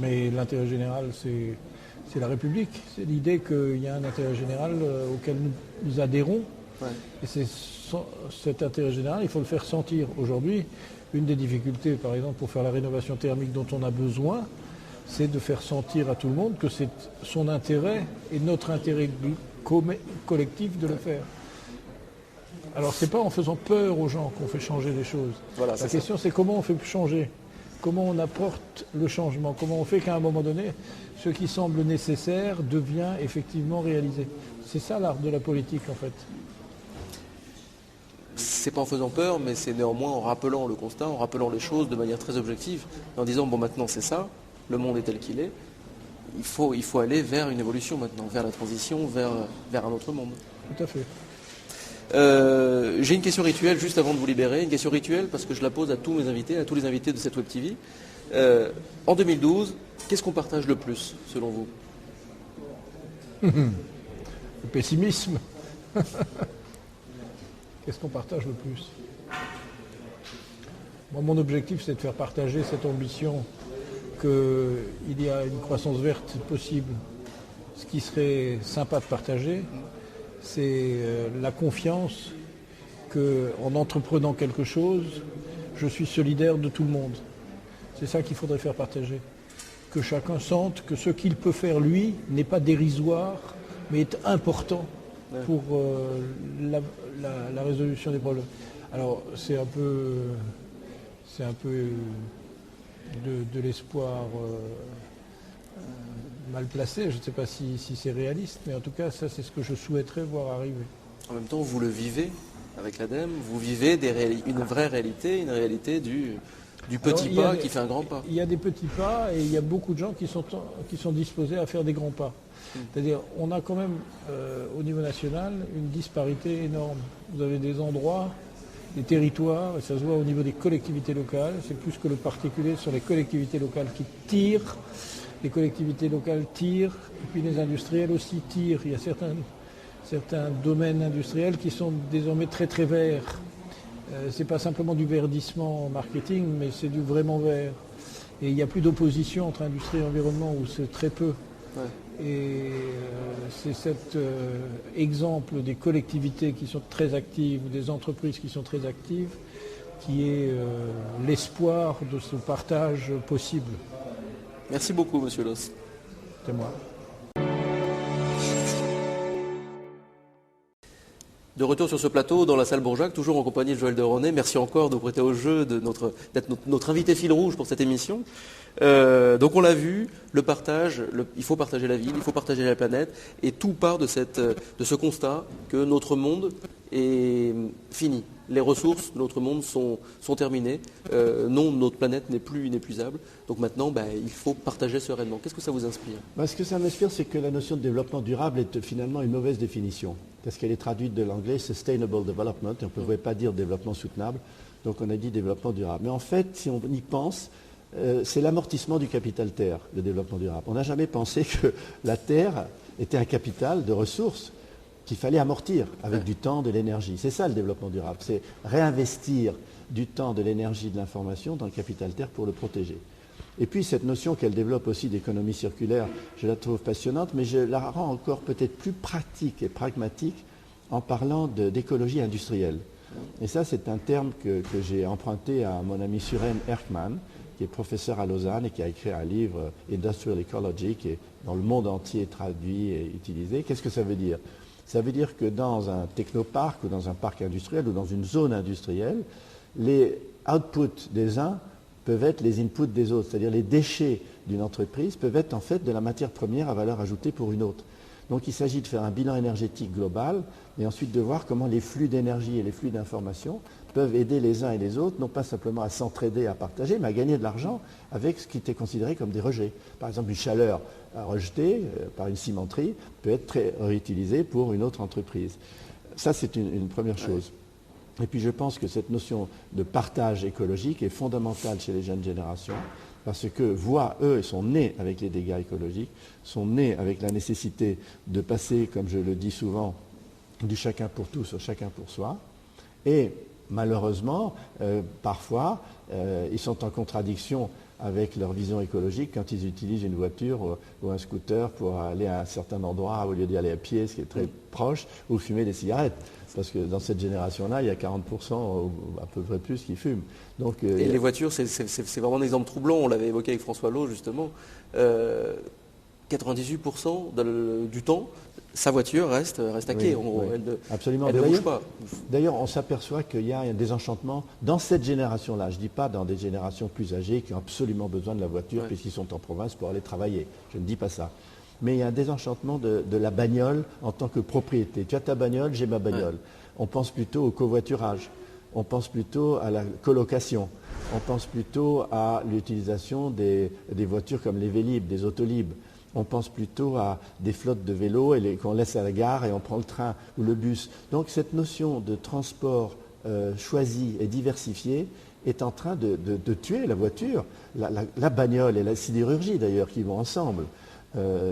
Mais l'intérêt général, c'est la République. C'est l'idée qu'il y a un intérêt général auquel nous adhérons. Ouais. Et cet intérêt général, il faut le faire sentir. Aujourd'hui, une des difficultés, par exemple, pour faire la rénovation thermique dont on a besoin, c'est de faire sentir à tout le monde que c'est son intérêt et notre intérêt collectif de le faire. Alors, c'est pas en faisant peur aux gens qu'on fait changer les choses. Voilà, la question, c'est comment on fait changer. Comment on apporte le changement? Comment on fait qu'à un moment donné, ce qui semble nécessaire devient effectivement réalisé? C'est ça l'art de la politique en fait. C'est pas en faisant peur, mais c'est néanmoins en rappelant le constat, en rappelant les choses de manière très objective, en disant bon maintenant c'est ça, le monde est tel qu'il est, il faut aller vers une évolution maintenant, vers la transition, vers un autre monde. Tout à fait. J'ai une question rituelle juste avant de vous libérer, une question rituelle parce que je la pose à tous mes invités, à tous les invités de cette Web TV. En 2012, qu'est-ce qu'on partage le plus selon vous? Le pessimisme. Qu'est-ce qu'on partage le plus? Moi, mon objectif, c'est de faire partager cette ambition qu'il y a une croissance verte possible. Ce qui serait sympa de partager, c'est la confiance qu'en entreprenant quelque chose, je suis solidaire de tout le monde. C'est ça qu'il faudrait faire partager. Que chacun sente que ce qu'il peut faire lui n'est pas dérisoire, mais est important pour la résolution des problèmes. Alors c'est un peu de l'espoir mal placé, je ne sais pas si c'est réaliste, mais en tout cas ça c'est ce que je souhaiterais voir arriver. En même temps vous le vivez avec l'ADEME, vous vivez une vraie réalité, une réalité du petit pas qui fait un grand pas. Il y a des petits pas et il y a beaucoup de gens qui sont disposés à faire des grands pas. C'est-à-dire, on a quand même, au niveau national, une disparité énorme. Vous avez des endroits, des territoires, et ça se voit au niveau des collectivités locales, c'est plus que le particulier, ce sont les collectivités locales qui tirent, les collectivités locales tirent, et puis les industriels aussi tirent. Il y a certains domaines industriels qui sont désormais très très verts. C'est pas simplement du verdissement en marketing, mais c'est du vraiment vert. Et il n'y a plus d'opposition entre industrie et environnement, où c'est très peu. Ouais. Et c'est cet exemple des collectivités qui sont très actives, ou des entreprises qui sont très actives, qui est l'espoir de ce partage possible. Merci beaucoup, Monsieur Loos. C'est moi. De retour sur ce plateau, dans la salle Bourjac, toujours en compagnie de Joël de René. Merci encore de vous prêter au jeu, d'être notre invité fil rouge pour cette émission. Donc on l'a vu, le partage, il faut partager la ville, il faut partager la planète, et tout part de ce constat que notre monde est fini. Les ressources de notre monde sont terminées. Non, notre planète n'est plus inépuisable. Donc maintenant, il faut partager sereinement. Qu'est-ce que ça vous inspire ? Ce que ça m'inspire, c'est que la notion de développement durable est finalement une mauvaise définition. Parce qu'elle est traduite de l'anglais Sustainable Development, et on ne pouvait pas dire développement soutenable, donc on a dit développement durable. Mais en fait, si on y pense, c'est l'amortissement du capital terre, le développement durable. On n'a jamais pensé que la terre était un capital de ressources qu'il fallait amortir avec du temps, de l'énergie. C'est ça le développement durable, c'est réinvestir du temps, de l'énergie, de l'information dans le capital terre pour le protéger. Et puis cette notion qu'elle développe aussi d'économie circulaire, je la trouve passionnante, mais je la rends encore peut-être plus pratique et pragmatique en parlant d'écologie industrielle. Et ça, c'est un terme que j'ai emprunté à mon ami Suren Erkman, qui est professeur à Lausanne et qui a écrit un livre, Industrial Ecology, qui est dans le monde entier traduit et utilisé. Qu'est-ce que ça veut dire ? Ça veut dire que dans un technoparc ou dans un parc industriel ou dans une zone industrielle, les outputs des uns peuvent être les inputs des autres, c'est-à-dire les déchets d'une entreprise peuvent être en fait de la matière première à valeur ajoutée pour une autre. Donc il s'agit de faire un bilan énergétique global et ensuite de voir comment les flux d'énergie et les flux d'information peuvent aider les uns et les autres, non pas simplement à s'entraider, à partager, mais à gagner de l'argent avec ce qui était considéré comme des rejets. Par exemple, une chaleur rejetée par une cimenterie peut être réutilisée pour une autre entreprise. Ça, c'est une première chose. Et puis je pense que cette notion de partage écologique est fondamentale chez les jeunes générations parce que eux, ils sont nés avec les dégâts écologiques, sont nés avec la nécessité de passer, comme je le dis souvent, du chacun pour tous au chacun pour soi. Et malheureusement, parfois, ils sont en contradiction avec leur vision écologique quand ils utilisent une voiture ou un scooter pour aller à un certain endroit au lieu d'y aller à pied, ce qui est très proche, ou fumer des cigarettes. Parce que dans cette génération-là, il y a 40% ou à peu près plus qui fument. Donc, et les voitures, c'est vraiment un exemple troublant. On l'avait évoqué avec François Loos, justement. 98% du temps, sa voiture reste à quai. Absolument. Elle ne bouge pas. D'ailleurs, on s'aperçoit qu'il y a un désenchantement dans cette génération-là. Je ne dis pas dans des générations plus âgées qui ont absolument besoin de la voiture puisqu'ils sont en province pour aller travailler. Je ne dis pas ça. Mais il y a un désenchantement de la bagnole en tant que propriété. Tu as ta bagnole, j'ai ma bagnole. On pense plutôt au covoiturage. On pense plutôt à la colocation. On pense plutôt à l'utilisation des voitures comme les Vélib, des Autolib. On pense plutôt à des flottes de vélos qu'on laisse à la gare et on prend le train ou le bus. Donc cette notion de transport choisi et diversifié est en train de tuer la voiture, la bagnole et la sidérurgie d'ailleurs qui vont ensemble.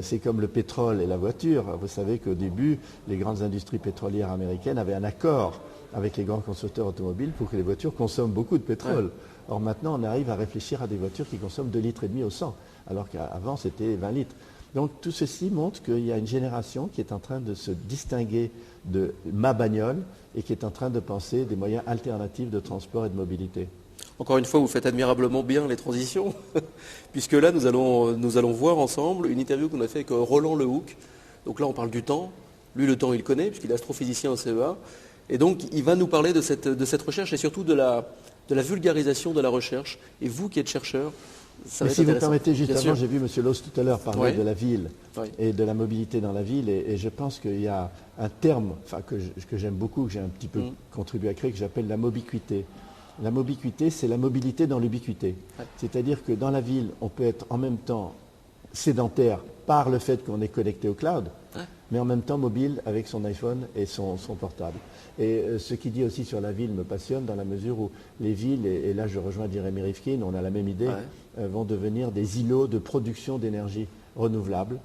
C'est comme le pétrole et la voiture. Vous savez qu'au début, les grandes industries pétrolières américaines avaient un accord avec les grands constructeurs automobiles pour que les voitures consomment beaucoup de pétrole. Or maintenant, on arrive à réfléchir à des voitures qui consomment 2,5 litres au 100, alors qu'avant, c'était 20 litres. Donc tout ceci montre qu'il y a une génération qui est en train de se distinguer de ma bagnole et qui est en train de penser des moyens alternatifs de transport et de mobilité. Encore une fois, vous faites admirablement bien les transitions, puisque là, nous allons voir ensemble une interview qu'on a fait avec Roland Lehoucq. Donc là, on parle du temps. Lui, le temps, il connaît, puisqu'il est astrophysicien au CEA. Et donc, il va nous parler de cette recherche et surtout de la vulgarisation de la recherche. Et vous qui êtes chercheur, Ça Mais va être si vous intéressant. permettez, Bien justement, sûr. j'ai vu M. Loss tout à l'heure parler Oui. de la ville Oui. et de la mobilité dans la ville, et je pense qu'il y a un terme que j'aime beaucoup, que j'ai un petit peu contribué à créer, que j'appelle la mobiquité. La mobiquité, c'est la mobilité dans l'ubiquité. Ouais. C'est-à-dire que dans la ville, on peut être en même temps sédentaire par le fait qu'on est connecté au cloud, mais en même temps mobile avec son iPhone et son portable. Et ce qu'il dit aussi sur la ville me passionne dans la mesure où les villes, et là je rejoins Jeremy Rifkin, on a la même idée, vont devenir des îlots de production d'énergie renouvelable,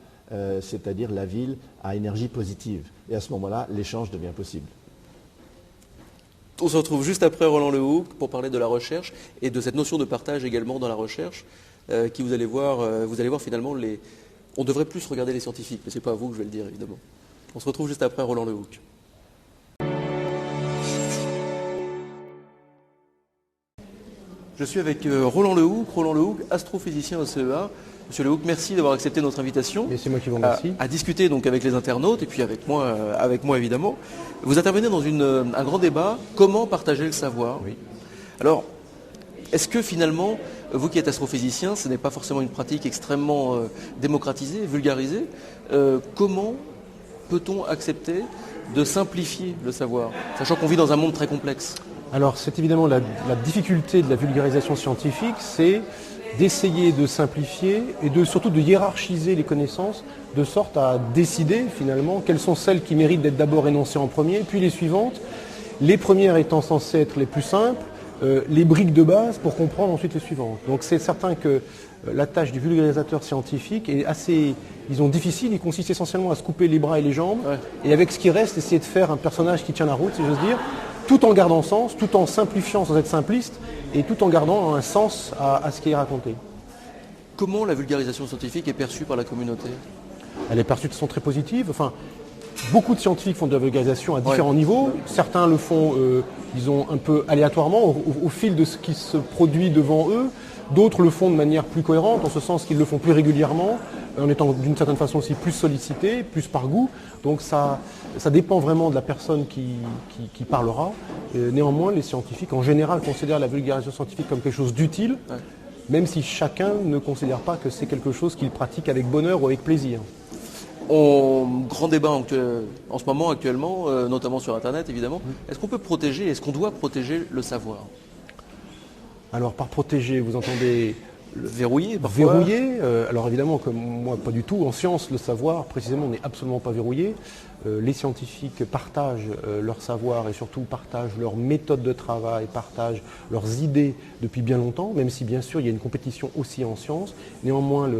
c'est-à-dire la ville à énergie positive. Et à ce moment-là, l'échange devient possible. On se retrouve juste après Roland Lehoucq pour parler de la recherche et de cette notion de partage également dans la recherche, qui vous allez voir finalement on devrait plus regarder les scientifiques, mais c'est pas à vous que je vais le dire évidemment. On se retrouve juste après Roland Lehoucq. Je suis avec Roland Lehoucq, astrophysicien au CEA. Monsieur Lehoucq, merci d'avoir accepté notre invitation. Et c'est moi qui vous remercie. À discuter donc avec les internautes et puis avec moi évidemment. Vous intervenez dans un grand débat, comment partager le savoir. Oui. Alors, est-ce que finalement, vous qui êtes astrophysicien, ce n'est pas forcément une pratique extrêmement démocratisée, vulgarisée, comment peut-on accepter de simplifier le savoir, sachant qu'on vit dans un monde très complexe? Alors c'est évidemment la difficulté de la vulgarisation scientifique, c'est d'essayer de simplifier et surtout de hiérarchiser les connaissances de sorte à décider finalement quelles sont celles qui méritent d'être d'abord énoncées en premier, puis les suivantes, les premières étant censées être les plus simples, les briques de base pour comprendre ensuite les suivantes. Donc c'est certain que la tâche du vulgarisateur scientifique est assez, disons, difficile. Il consiste essentiellement à se couper les bras et les jambes et avec ce qui reste, essayer de faire un personnage qui tient la route, si j'ose dire, tout en gardant sens, tout en simplifiant sans être simpliste et tout en gardant un sens à ce qui est raconté. Comment la vulgarisation scientifique est perçue par la communauté? Elle est perçue de façon très positive. Enfin, beaucoup de scientifiques font de la vulgarisation à différents niveaux. Certains le font, disons, un peu aléatoirement, au fil de ce qui se produit devant eux. D'autres le font de manière plus cohérente, en ce sens qu'ils le font plus régulièrement, en étant d'une certaine façon aussi plus sollicités, plus par goût. Donc ça dépend vraiment de la personne qui parlera. Néanmoins, les scientifiques en général considèrent la vulgarisation scientifique comme quelque chose d'utile, même si chacun ne considère pas que c'est quelque chose qu'ils pratiquent avec bonheur ou avec plaisir. Grand débat en ce moment actuellement, notamment sur Internet évidemment. Est-ce qu'on peut protéger, est-ce qu'on doit protéger le savoir? Alors par protéger, vous entendez verrouiller parfois? Verrouiller, alors évidemment comme moi pas du tout. En science, le savoir précisément n'est absolument pas verrouillé. Les scientifiques partagent leur savoir et surtout partagent leur méthode de travail, partagent leurs idées depuis bien longtemps, même si bien sûr il y a une compétition aussi en sciences. Néanmoins,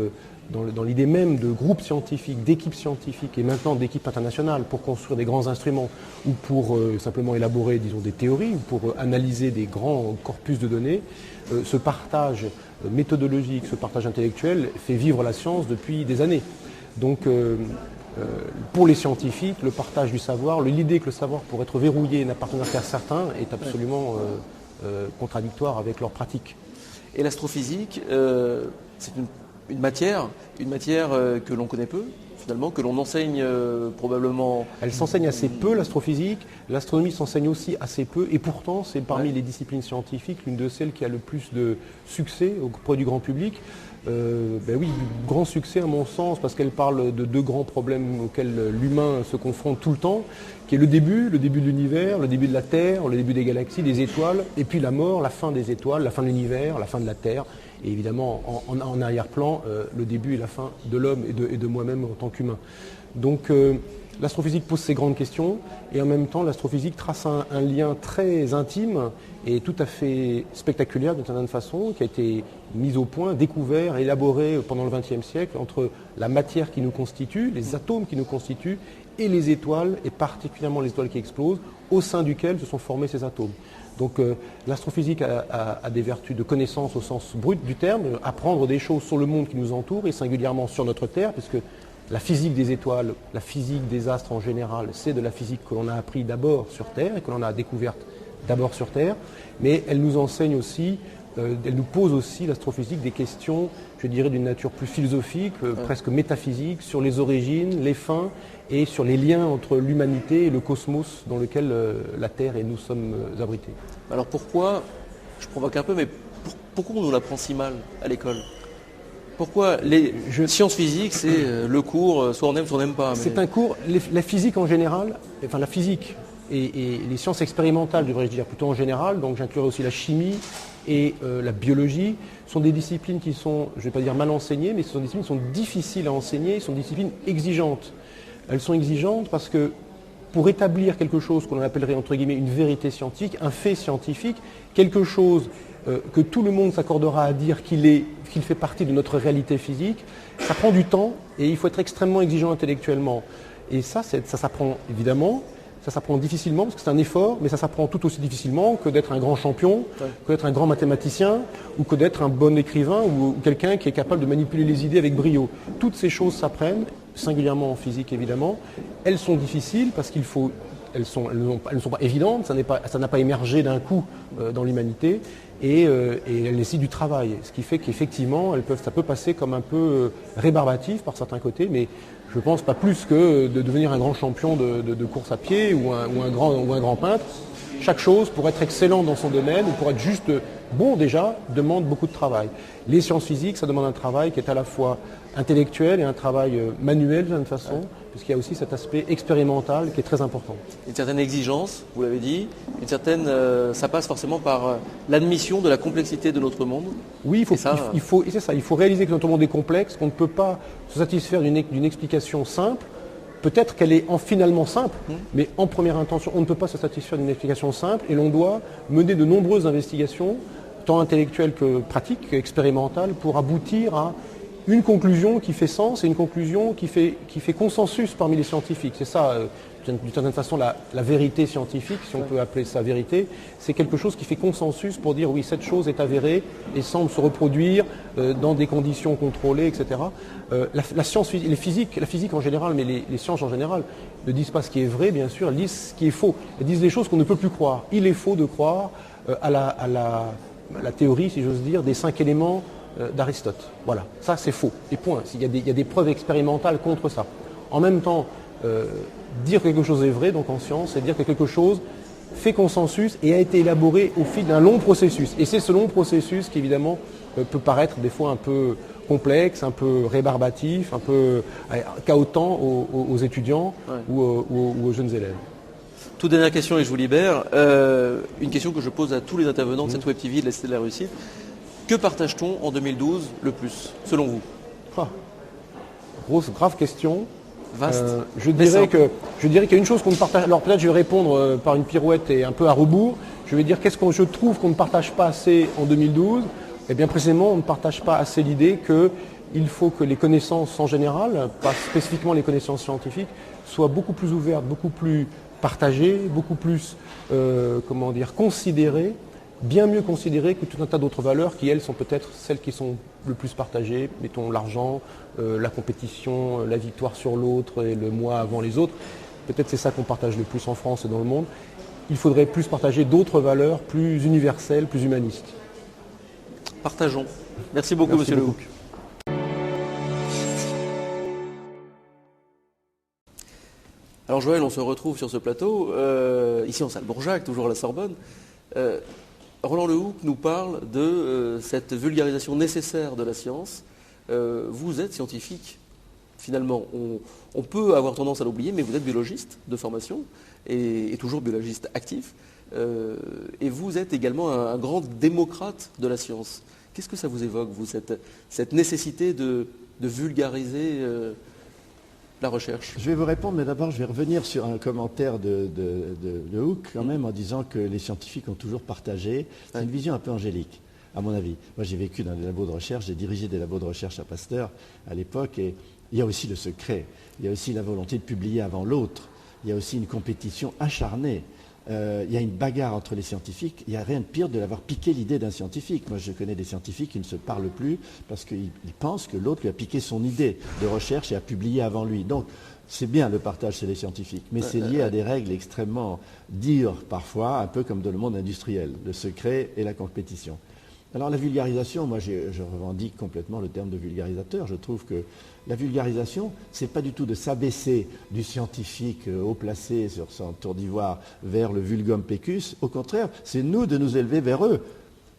dans l'idée même de groupes scientifiques, d'équipes scientifiques et maintenant d'équipes internationales pour construire des grands instruments ou pour simplement élaborer, disons, des théories ou pour analyser des grands corpus de données, ce partage méthodologique, ce partage intellectuel fait vivre la science depuis des années. Donc pour les scientifiques, le partage du savoir, l'idée que le savoir pourrait être verrouillé et n'appartenir qu'à certains est absolument contradictoire avec leur pratique. Et l'astrophysique, c'est une matière que l'on connaît peu, finalement, que l'on enseigne probablement... Elle s'enseigne assez peu, l'astrophysique. L'astronomie s'enseigne aussi assez peu. Et pourtant, c'est parmi les disciplines scientifiques l'une de celles qui a le plus de succès auprès du grand public. Oui, grand succès à mon sens, parce qu'elle parle de deux grands problèmes auxquels l'humain se confronte tout le temps, qui est le début de l'univers, le début de la Terre, le début des galaxies, des étoiles, et puis la mort, la fin des étoiles, la fin de l'univers, la fin de la Terre. Et évidemment, en arrière-plan, le début et la fin de l'homme et de moi-même en tant qu'humain. Donc l'astrophysique pose ces grandes questions et en même temps l'astrophysique trace un lien très intime et tout à fait spectaculaire d'une certaine façon, qui a été mis au point, découvert, élaboré pendant le XXe siècle entre la matière qui nous constitue, les atomes qui nous constituent et les étoiles, et particulièrement les étoiles qui explosent, au sein duquel se sont formés ces atomes. Donc l'astrophysique a des vertus de connaissance au sens brut du terme, apprendre des choses sur le monde qui nous entoure et singulièrement sur notre Terre, puisque la physique des étoiles, la physique des astres en général, c'est de la physique que l'on a appris d'abord sur Terre et que l'on a découverte d'abord sur Terre, mais elle nous enseigne aussi, elle nous pose aussi, l'astrophysique, des questions, je dirais, d'une nature plus philosophique, presque métaphysique, sur les origines, les fins et sur les liens entre l'humanité et le cosmos dans lequel la Terre et nous sommes abrités. Alors pourquoi, je provoque un peu, mais pourquoi on nous l'apprend si mal à l'école? Pourquoi les sciences physiques, c'est le cours, soit on aime, soit on n'aime pas. Mais... C'est un cours, la physique en général, enfin la physique et les sciences expérimentales, devrais-je dire, plutôt en général, donc j'inclurai aussi la chimie et la biologie, sont des disciplines qui sont, je ne vais pas dire mal enseignées, mais ce sont des disciplines qui sont difficiles à enseigner, ce sont des disciplines exigeantes. Elles sont exigeantes parce que pour établir quelque chose qu'on appellerait entre guillemets une vérité scientifique, un fait scientifique, quelque chose que tout le monde s'accordera à dire qu'il fait partie de notre réalité physique, ça prend du temps et il faut être extrêmement exigeant intellectuellement. Et ça s'apprend évidemment, ça s'apprend difficilement parce que c'est un effort, mais ça s'apprend tout aussi difficilement que d'être un grand champion, que d'être un grand mathématicien ou que d'être un bon écrivain ou quelqu'un qui est capable de manipuler les idées avec brio. Toutes ces choses s'apprennent, singulièrement en physique évidemment. Elles sont difficiles parce elles ne sont pas évidentes, ça n'a pas émergé d'un coup dans l'humanité et elles nécessitent du travail. Ce qui fait qu'effectivement, ça peut passer comme un peu rébarbatif par certains côtés, mais je pense pas plus que de devenir un grand champion de course à pied ou un grand peintre. Chaque chose, pour être excellent dans son domaine ou pour être juste bon déjà, demande beaucoup de travail. Les sciences physiques, ça demande un travail qui est à la fois intellectuel et un travail manuel d'une façon, puisqu'il y a aussi cet aspect expérimental qui est très important. Une certaine exigence, vous l'avez dit, ça passe forcément par l'admission de la complexité de notre monde. Oui, il faut réaliser que notre monde est complexe, qu'on ne peut pas se satisfaire d'une explication simple. Peut-être qu'elle est finalement simple, mais en première intention, on ne peut pas se satisfaire d'une explication simple et l'on doit mener de nombreuses investigations, tant intellectuelles que pratiques, expérimentales, pour aboutir à une conclusion qui fait sens et une conclusion qui fait consensus parmi les scientifiques. C'est ça, d'une certaine façon, la vérité scientifique, si on peut appeler ça vérité. C'est quelque chose qui fait consensus pour dire oui, cette chose est avérée et semble se reproduire dans des conditions contrôlées, etc. La science, la physique en général, mais les sciences en général, ne disent pas ce qui est vrai, bien sûr, elles disent ce qui est faux. Elles disent des choses qu'on ne peut plus croire. Il est faux de croire à la théorie, si j'ose dire, des 5 éléments d'Aristote. Voilà, ça c'est faux. Et point. Il y a des preuves expérimentales contre ça. En même temps, dire que quelque chose est vrai, donc en science, c'est dire que quelque chose fait consensus et a été élaboré au fil d'un long processus. Et c'est ce long processus qui évidemment peut paraître des fois un peu complexe, un peu rébarbatif, un peu chaotant aux étudiants ou aux jeunes élèves. Toute dernière question et je vous libère. Une question que je pose à tous les intervenants de cette Web TV de la Cité de la Réussite. Que partage-t-on en 2012 le plus, selon vous? Grave question. Vaste. Je dirais qu'il y a une chose qu'on ne partage. Alors peut-être je vais répondre par une pirouette et un peu à rebours. Je vais dire qu'est-ce que je trouve qu'on ne partage pas assez en 2012. Eh bien précisément, on ne partage pas assez l'idée qu'il faut que les connaissances en général, pas spécifiquement les connaissances scientifiques, soient beaucoup plus ouvertes, beaucoup plus partagées, beaucoup plus considérées. Bien mieux considérées que tout un tas d'autres valeurs qui, elles, sont peut-être celles qui sont le plus partagées. Mettons l'argent, la compétition, la victoire sur l'autre et le moi avant les autres. Peut-être c'est ça qu'on partage le plus en France et dans le monde. Il faudrait plus partager d'autres valeurs plus universelles, plus humanistes. Partageons. Merci beaucoup, Monsieur Lehoucq. Alors Joël, on se retrouve sur ce plateau, ici en salle Bourjac, toujours à la Sorbonne. Roland Lehoucq nous parle de cette vulgarisation nécessaire de la science. Vous êtes scientifique, finalement. On peut avoir tendance à l'oublier, mais vous êtes biologiste de formation et toujours biologiste actif. Et vous êtes également un grand démocrate de la science. Qu'est-ce que ça vous évoque, vous, cette nécessité de vulgariser la recherche? Je vais vous répondre, mais d'abord je vais revenir sur un commentaire de Lehoucq quand même en disant que les scientifiques ont toujours partagé. C'est une vision un peu angélique, à mon avis. Moi j'ai vécu dans des labos de recherche, j'ai dirigé des labos de recherche à Pasteur à l'époque et il y a aussi le secret, il y a aussi la volonté de publier avant l'autre, il y a aussi une compétition acharnée. Il y a une bagarre entre les scientifiques. Il n'y a rien de pire de l'avoir piqué l'idée d'un scientifique. Moi, je connais des scientifiques qui ne se parlent plus parce qu'ils pensent que l'autre lui a piqué son idée de recherche et a publié avant lui. Donc, c'est bien le partage chez les scientifiques, mais c'est lié à des règles extrêmement dures parfois, un peu comme dans le monde industriel, le secret et la compétition. Alors la vulgarisation, moi je revendique complètement le terme de vulgarisateur. Je trouve que la vulgarisation, c'est pas du tout de s'abaisser du scientifique haut placé sur son tour d'ivoire vers le vulgum pecus. Au contraire, c'est nous de nous élever vers eux.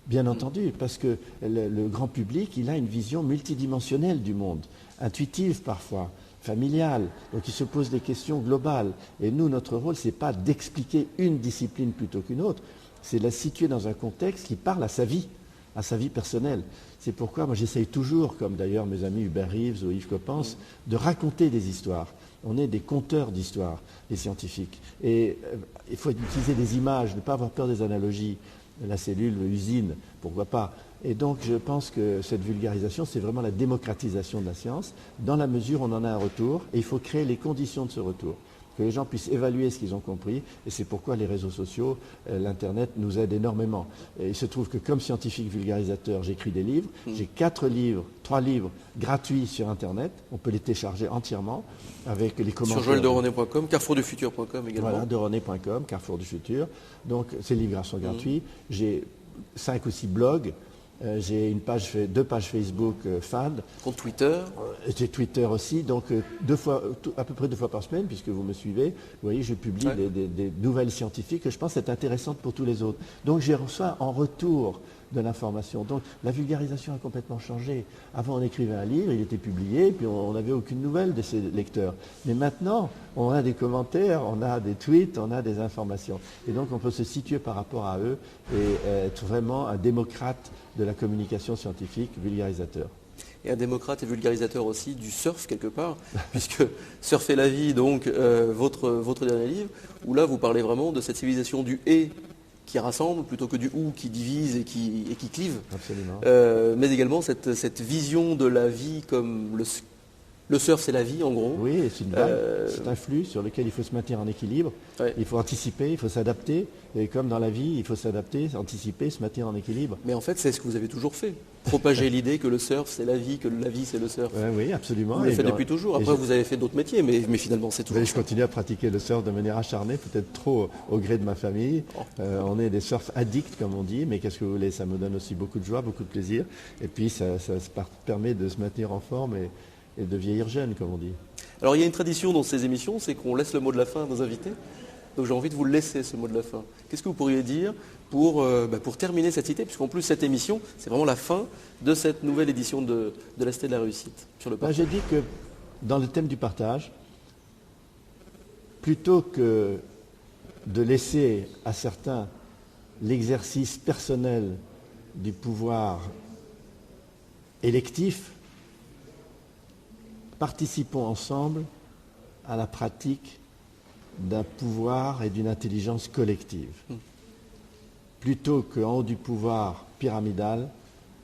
Bien entendu, parce que le grand public, il a une vision multidimensionnelle du monde, intuitive parfois, familiale, donc il se pose des questions globales. Et nous, notre rôle, ce n'est pas d'expliquer une discipline plutôt qu'une autre, c'est de la situer dans un contexte qui parle à sa vie personnelle. C'est pourquoi moi j'essaye toujours, comme d'ailleurs mes amis Hubert Reeves ou Yves Coppens, de raconter des histoires. On est des conteurs d'histoires, les scientifiques. Et il faut utiliser des images, ne pas avoir peur des analogies. La cellule, l'usine, pourquoi pas. Et donc je pense que cette vulgarisation, c'est vraiment la démocratisation de la science, dans la mesure où on en a un retour, et il faut créer les conditions de ce retour. Que les gens puissent évaluer ce qu'ils ont compris, et c'est pourquoi les réseaux sociaux, l'Internet nous aident énormément. Et il se trouve que comme scientifique vulgarisateur, j'écris des livres, j'ai 3 livres gratuits sur Internet, on peut les télécharger entièrement, avec les commentaires. Sur joelderoné.com, carrefourdufutur.com également. Voilà, deroné.com, Carrefour du Futur. Donc ces livres sont gratuits. J'ai 5 ou 6 blogs. J'ai 2 pages Facebook FAD. Compte Twitter. J'ai Twitter aussi, donc à peu près 2 fois par semaine, puisque vous me suivez. Vous voyez, je publie des nouvelles scientifiques que je pense être intéressantes pour tous les autres. Donc je reçois en retour de l'information. Donc la vulgarisation a complètement changé. Avant, on écrivait un livre, il était publié, puis on n'avait aucune nouvelle de ses lecteurs. Mais maintenant, on a des commentaires, on a des tweets, on a des informations. Et donc on peut se situer par rapport à eux et être vraiment un démocrate de la communication scientifique, vulgarisateur. Et un démocrate et vulgarisateur aussi du surf quelque part, puisque Surfer la vie, donc votre dernier livre, où là vous parlez vraiment de cette civilisation du « et » qui rassemble plutôt que du « ou » qui divise et qui clive. Absolument. Mais également cette vision de la vie comme le surf, c'est la vie en gros. Oui, c'est une vague, c'est un flux sur lequel il faut se maintenir en équilibre. Ouais. Il faut anticiper, il faut s'adapter. Et comme dans la vie, il faut s'adapter, anticiper, se maintenir en équilibre. Mais en fait, c'est ce que vous avez toujours fait. Propager l'idée que le surf, c'est la vie, que la vie, c'est le surf. Oui, absolument. Vous le faites depuis toujours. Après, vous avez fait d'autres métiers, mais finalement, c'est toujours. Je continue à pratiquer le surf de manière acharnée, peut-être trop au gré de ma famille. On est des surf addicts, comme on dit, mais qu'est-ce que vous voulez, ça me donne aussi beaucoup de joie, beaucoup de plaisir. Et puis, ça permet de se maintenir en forme et de vieillir jeune, comme on dit. Alors, il y a une tradition dans ces émissions, c'est qu'on laisse le mot de la fin à nos invités. Donc, j'ai envie de vous laisser ce mot de la fin. Qu'est-ce que vous pourriez dire pour terminer cette cité, puisqu'en plus, cette émission, c'est vraiment la fin de cette nouvelle édition de la Cité de la Réussite sur le partage. J'ai dit que dans le thème du partage, plutôt que de laisser à certains l'exercice personnel du pouvoir électif, participons ensemble à la pratique d'un pouvoir et d'une intelligence collective. Plutôt qu'en haut du pouvoir pyramidal,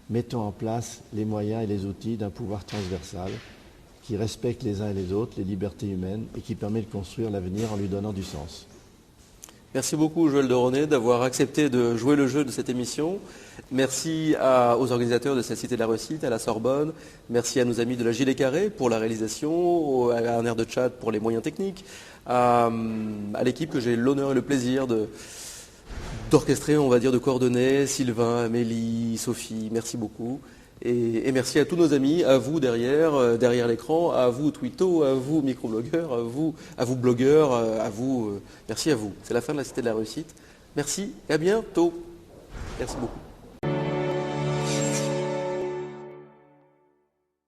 mettons en place les moyens et les outils d'un pouvoir transversal qui respecte les uns et les autres, les libertés humaines, et qui permet de construire l'avenir en lui donnant du sens. Merci beaucoup Joël Deroné d'avoir accepté de jouer le jeu de cette émission. Merci aux organisateurs de cette Cité de la Réussite, à la Sorbonne. Merci à nos amis de la Gilet Carré pour la réalisation, à un air de chat pour les moyens techniques, à l'équipe que j'ai l'honneur et le plaisir d'orchestrer, on va dire, de coordonner, Sylvain, Amélie, Sophie, merci beaucoup. Et merci à tous nos amis, à vous derrière l'écran, à vous twittos, à vous microblogueurs, à vous blogueurs, merci à vous. C'est la fin de la Cité de la Réussite. Merci et à bientôt. Merci beaucoup.